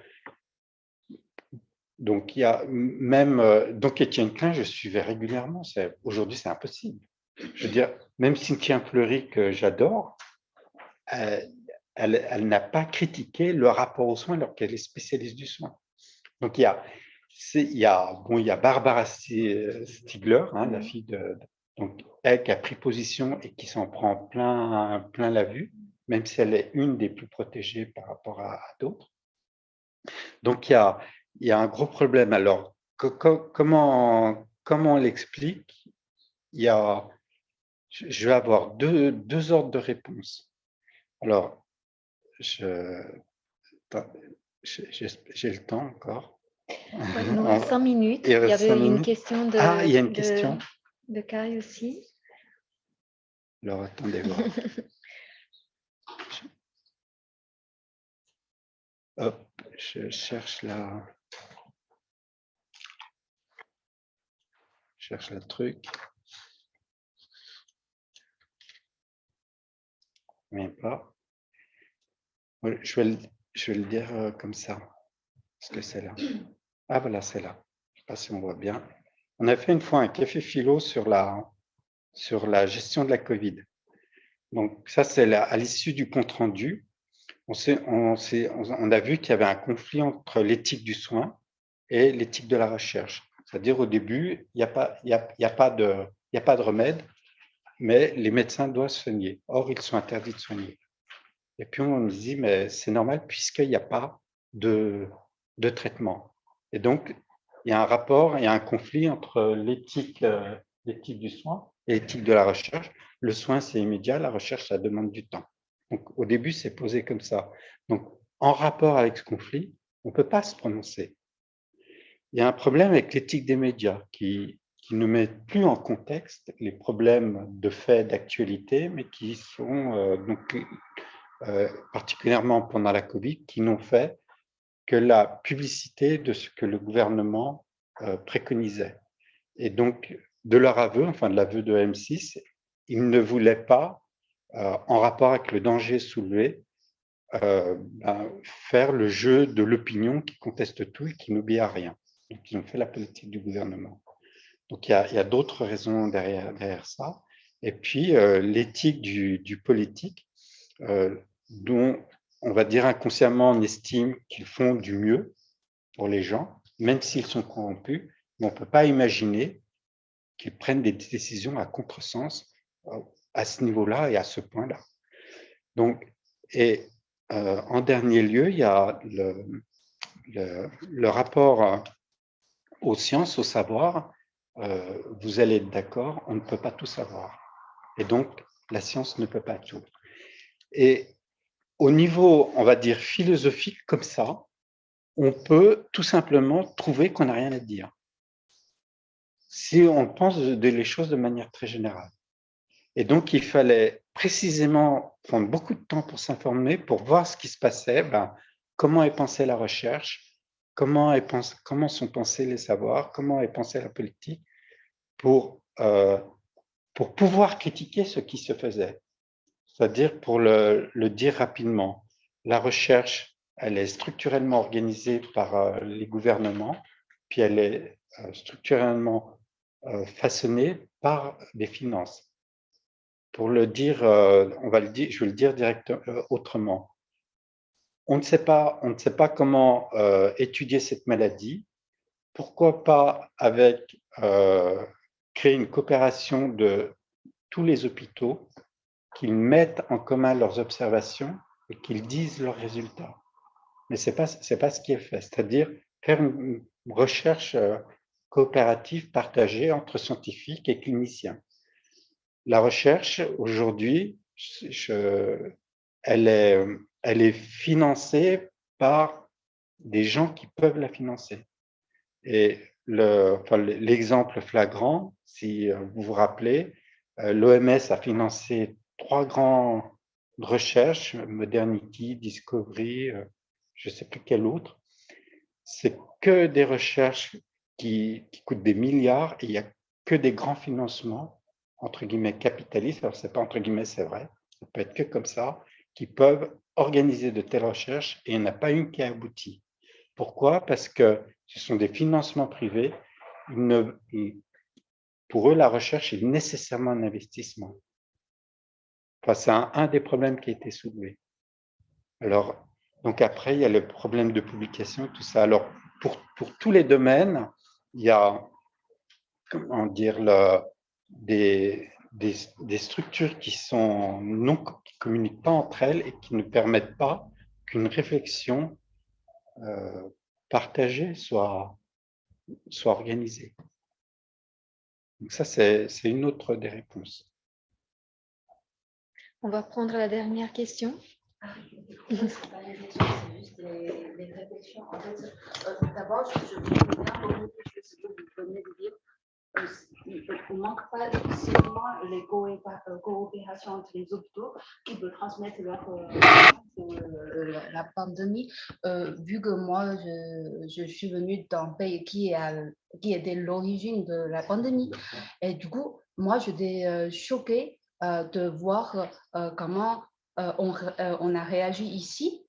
C: donc il y a même donc Étienne Klein, je suivais régulièrement. Aujourd'hui, c'est impossible. Je veux dire, même Cynthia Fleury que j'adore, elle n'a pas critiqué le rapport aux soins alors qu'elle est spécialiste du soin. Donc il y a Barbara Stiegler, la fille de donc elle qui a pris position et qui s'en prend plein la vue, même si elle est une des plus protégées par rapport à d'autres. Donc il il y a un gros problème. Alors, comment on l'explique? Je vais avoir deux ordres de réponse. Alors, attends, j'ai le temps encore.
A: Ouais, il nous reste 5 minutes.
C: Il
A: Il y
C: reste
A: avait
C: 5
A: une
C: minutes.
A: question de,
C: Ah, il y a une question.
A: de Kai aussi.
C: Alors, attendez voir. Hop, je cherche la truc. Même pas. Ouais, je vais le dire comme ça. Est-ce que c'est là? Ah, voilà, c'est là. Je ne sais pas si on voit bien. On a fait une fois un café philo sur la gestion de la Covid. Donc, ça, c'est à l'issue du compte-rendu. On a vu qu'il y avait un conflit entre l'éthique du soin et l'éthique de la recherche. C'est-à-dire, au début, il n'y a pas de remède, mais les médecins doivent soigner. Or, ils sont interdits de soigner. Et puis, on se dit, mais c'est normal puisqu'il n'y a pas de traitement. Et donc, il y a un rapport, il y a un conflit entre l'éthique du soin et l'éthique de la recherche. Le soin, c'est immédiat, la recherche, ça demande du temps. Donc, au début, c'est posé comme ça. Donc, en rapport avec ce conflit, on ne peut pas se prononcer. Il y a un problème avec l'éthique des médias qui ne met plus en contexte les problèmes de fait, d'actualité, mais qui sont particulièrement pendant la Covid, qui n'ont fait que la publicité de ce que le gouvernement préconisait. Et donc, de leur aveu, enfin de l'aveu de M6, ils ne voulaient pas, en rapport avec le danger soulevé, faire le jeu de l'opinion qui conteste tout et qui n'obéit à rien. Donc, ils ont fait la politique du gouvernement. Donc, il y a d'autres raisons derrière ça. Et puis, l'éthique du politique, dont on va dire inconsciemment, on estime qu'ils font du mieux pour les gens, même s'ils sont corrompus, mais on ne peut pas imaginer qu'ils prennent des décisions à contresens à ce niveau-là et à ce point-là. Donc, et en dernier lieu, il y a le rapport aux sciences, au savoir. Vous allez être d'accord, on ne peut pas tout savoir. Et donc, la science ne peut pas tout. Et au niveau, on va dire, philosophique comme ça, on peut tout simplement trouver qu'on n'a rien à dire. Si on pense les choses de manière très générale. Et donc, il fallait précisément prendre beaucoup de temps pour s'informer, pour voir ce qui se passait, comment est pensée la recherche, comment sont pensés les savoirs, comment est pensée la politique, pour pouvoir critiquer ce qui se faisait. C'est-à-dire, pour le dire rapidement, la recherche, elle est structurellement organisée par les gouvernements, puis elle est structurellement façonnée par des finances. Pour le dire, je vais le dire autrement. On ne sait pas comment étudier cette maladie. Pourquoi pas créer une coopération de tous les hôpitaux, qu'ils mettent en commun leurs observations et qu'ils disent leurs résultats. Mais c'est pas ce qui est fait. C'est-à-dire faire une recherche coopérative partagée entre scientifiques et cliniciens. La recherche, aujourd'hui, elle est financée par des gens qui peuvent la financer. Et l'exemple flagrant, si vous vous rappelez, l'OMS a financé 3 grandes recherches, Modernity, Discovery, je ne sais plus quel autre. C'est que des recherches qui coûtent des milliards et il n'y a que des grands financements, entre guillemets, capitalistes. Alors, ce n'est pas entre guillemets, c'est vrai. Ça peut être que comme ça, qui peuvent organiser de telles recherches et il n'y en a pas une qui a abouti. Pourquoi? Parce que ce sont des financements privés. Pour eux, la recherche est nécessairement un investissement. Enfin, c'est un des problèmes qui a été soulevé. Alors, donc après, il y a le problème de publication, tout ça. Alors, pour tous les domaines, il y a, comment dire, des structures qui communiquent pas entre elles et qui ne permettent pas qu'une réflexion partagé soit organisé. Donc ça, c'est une autre des réponses.
A: On va prendre la dernière question.
K: C'est pas les questions, c'est juste des réflexions. En fait, d'abord, je trouve bien beaucoup ce que vous venez de dire. Il ne manque pas seulement les coopérations entre les hôpitaux qui peuvent transmettre la pandémie. Vu que moi, je suis venue d'un pays qui était l'origine de la pandémie. Et du coup, moi, j'étais choquée de voir comment on a réagi ici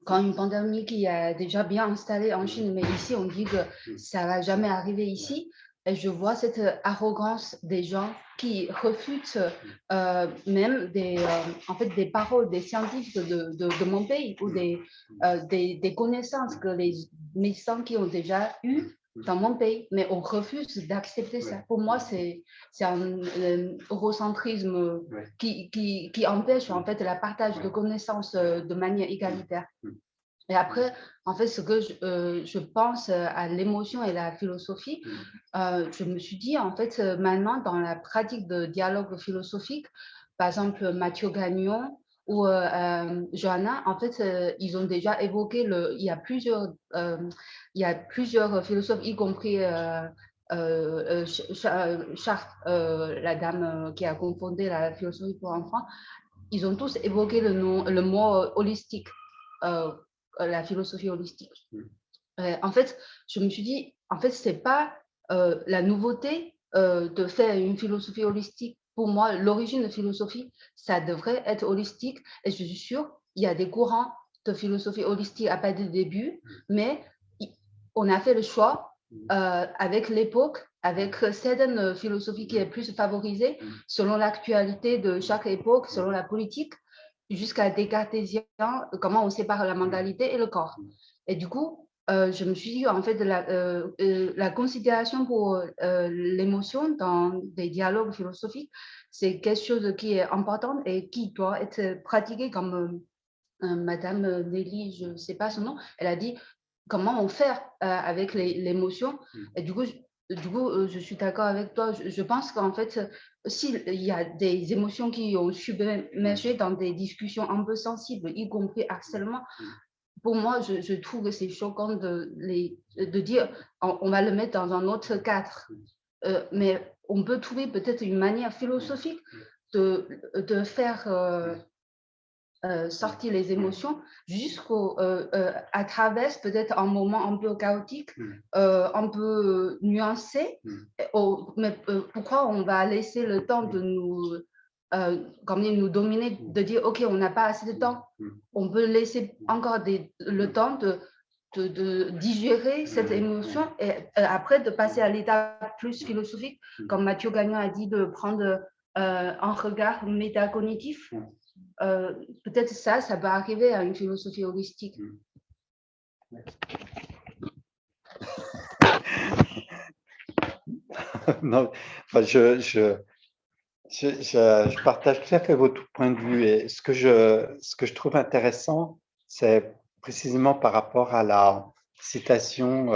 K: quand une pandémie qui est déjà bien installée en Chine, mais ici, on dit que ça ne va jamais arriver ici. Et je vois cette arrogance des gens qui refusent même en fait, des paroles des scientifiques de mon pays ou des connaissances que les médecins qui ont déjà eues dans mon pays, mais on refuse d'accepter ça. Pour moi, c'est un eurocentrisme qui empêche en fait le partage de connaissances de manière égalitaire. Et après, en fait, ce que je pense à l'émotion et la philosophie, je me suis dit, en fait, maintenant, dans la pratique de dialogue philosophique, par exemple, Mathieu Gagnon ou Johanna, en fait, ils ont déjà évoqué, il y a plusieurs philosophes, y compris Chartres, la dame qui a confondé la philosophie pour enfants, ils ont tous évoqué le mot holistique. La philosophie holistique. En fait, je me suis dit, en fait, ce n'est pas la nouveauté de faire une philosophie holistique. Pour moi, l'origine de philosophie, ça devrait être holistique. Et je suis sûre, il y a des courants de philosophie holistique à partir du début, mais on a fait le choix avec l'époque, avec certaines philosophies qui est plus favorisée selon l'actualité de chaque époque, selon la politique, jusqu'à des cartésiens, comment on sépare la mentalité et le corps. Et du coup, je me suis dit, en fait, la considération pour l'émotion dans des dialogues philosophiques, c'est quelque chose qui est important et qui doit être pratiqué comme Madame Nelly, je ne sais pas son nom, elle a dit comment on fait avec l'émotion. Et du coup, je suis d'accord avec toi. Je pense qu'en fait, s'il y a des émotions qui ont submergé dans des discussions un peu sensibles, y compris harcèlement, pour moi, je trouve que c'est choquant de dire on va le mettre dans un autre cadre. Mais on peut trouver peut-être une manière philosophique de faire sortir les émotions à travers peut-être un moment un peu chaotique, un peu nuancé. Mais pourquoi on va laisser le temps de nous dominer, de dire ok, on n'a pas assez de temps, on peut laisser encore le temps de digérer cette émotion et après de passer à l'étape plus philosophique, comme Mathieu Gagnon a dit, de prendre un regard métacognitif. Peut-être ça peut arriver à une philosophie holistique.
C: Non, enfin, je partage tout à fait votre point de vue et ce que je trouve intéressant, c'est précisément par rapport à la citation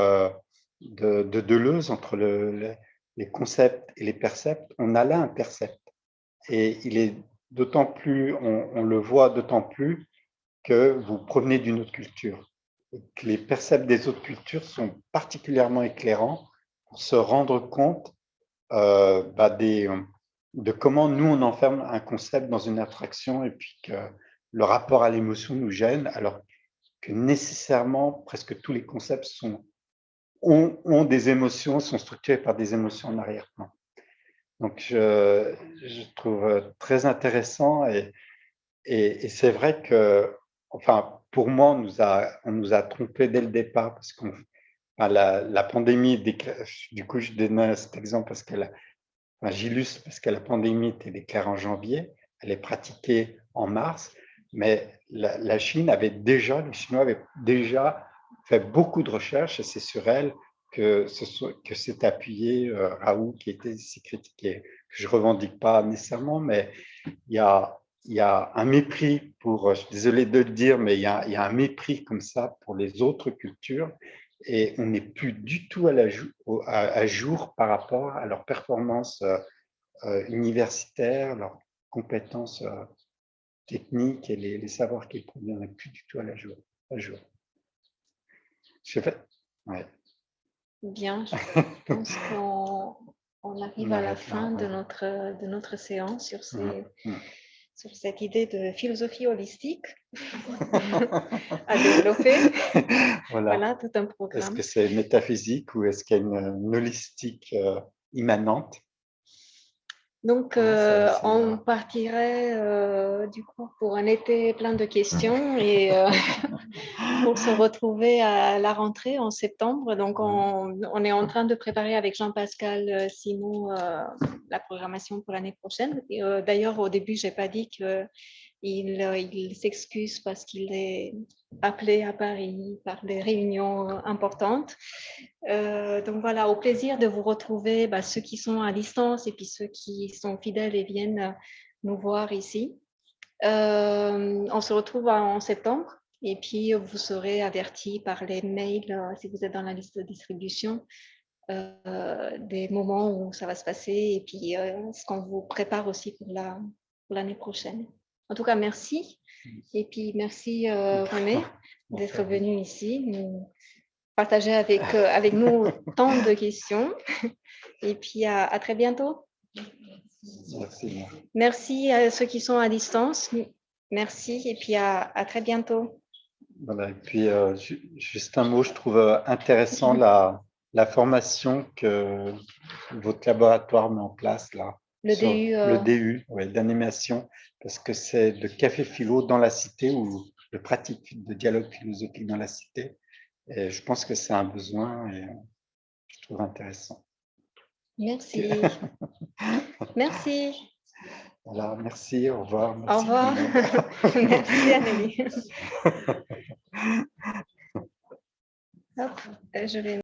C: de Deleuze entre les concepts et les percepts. On a là un percept et il est d'autant plus, on le voit d'autant plus que vous provenez d'une autre culture. Et que les percepts des autres cultures sont particulièrement éclairants pour se rendre compte de comment nous, on enferme un concept dans une abstraction et puis que le rapport à l'émotion nous gêne, alors que nécessairement, presque tous les concepts ont des émotions, sont structurés par des émotions en arrière-plan. Donc, je trouve très intéressant et c'est vrai que, enfin, pour moi, on nous a trompés dès le départ parce que la pandémie, du coup, je donne cet exemple parce j'illustre parce que la pandémie était déclarée en janvier, elle est pratiquée en mars, mais la Chine les Chinois avaient déjà fait beaucoup de recherches et c'est sur elle que s'est appuyé Raoult, qui était si critiqué, que je ne revendique pas nécessairement, mais il y a un mépris je suis désolé de le dire, mais il y a un mépris comme ça pour les autres cultures et on n'est plus du tout à jour par rapport à leurs performances universitaires, leurs compétences techniques et les savoirs qu'ils produisent. On n'est plus du tout à jour. Je sais pas. Ouais.
A: Bien, je pense qu'on arrive à la fin de notre séance sur cette idée de philosophie holistique à développer. Voilà, tout un programme.
C: Est-ce que c'est métaphysique ou est-ce qu'il y a une holistique immanente?
A: Donc, on partirait du coup pour un été plein de questions et pour se retrouver à la rentrée en septembre. Donc, on est en train de préparer avec Jean-Pascal Simon la programmation pour l'année prochaine. D'ailleurs, au début, je n'ai pas dit qu'il s'excuse parce qu'il est appelé à Paris par des réunions importantes. Donc voilà, au plaisir de vous retrouver, ceux qui sont à distance et puis ceux qui sont fidèles et viennent nous voir ici. On se retrouve en septembre et puis vous serez avertis par les mails, si vous êtes dans la liste de distribution, des moments où ça va se passer et puis ce qu'on vous prépare aussi pour l'année prochaine. En tout cas, merci. Et puis, merci René d'être venu ici, nous partager avec nous tant de questions. Et puis, à très bientôt.
C: Merci.
A: Merci à ceux qui sont à distance. Merci. Et puis, à très bientôt.
C: Voilà. Et puis, juste un mot, je trouve intéressant la formation que votre laboratoire met en place là. Le DU d'animation, parce que c'est de café philo dans la cité ou de pratique de dialogue philosophique dans la cité. Et je pense que c'est un besoin et je trouve intéressant.
A: Merci. Merci.
C: Voilà, merci, au revoir.
A: Merci. Au revoir. Merci Amélie. Hop, je vais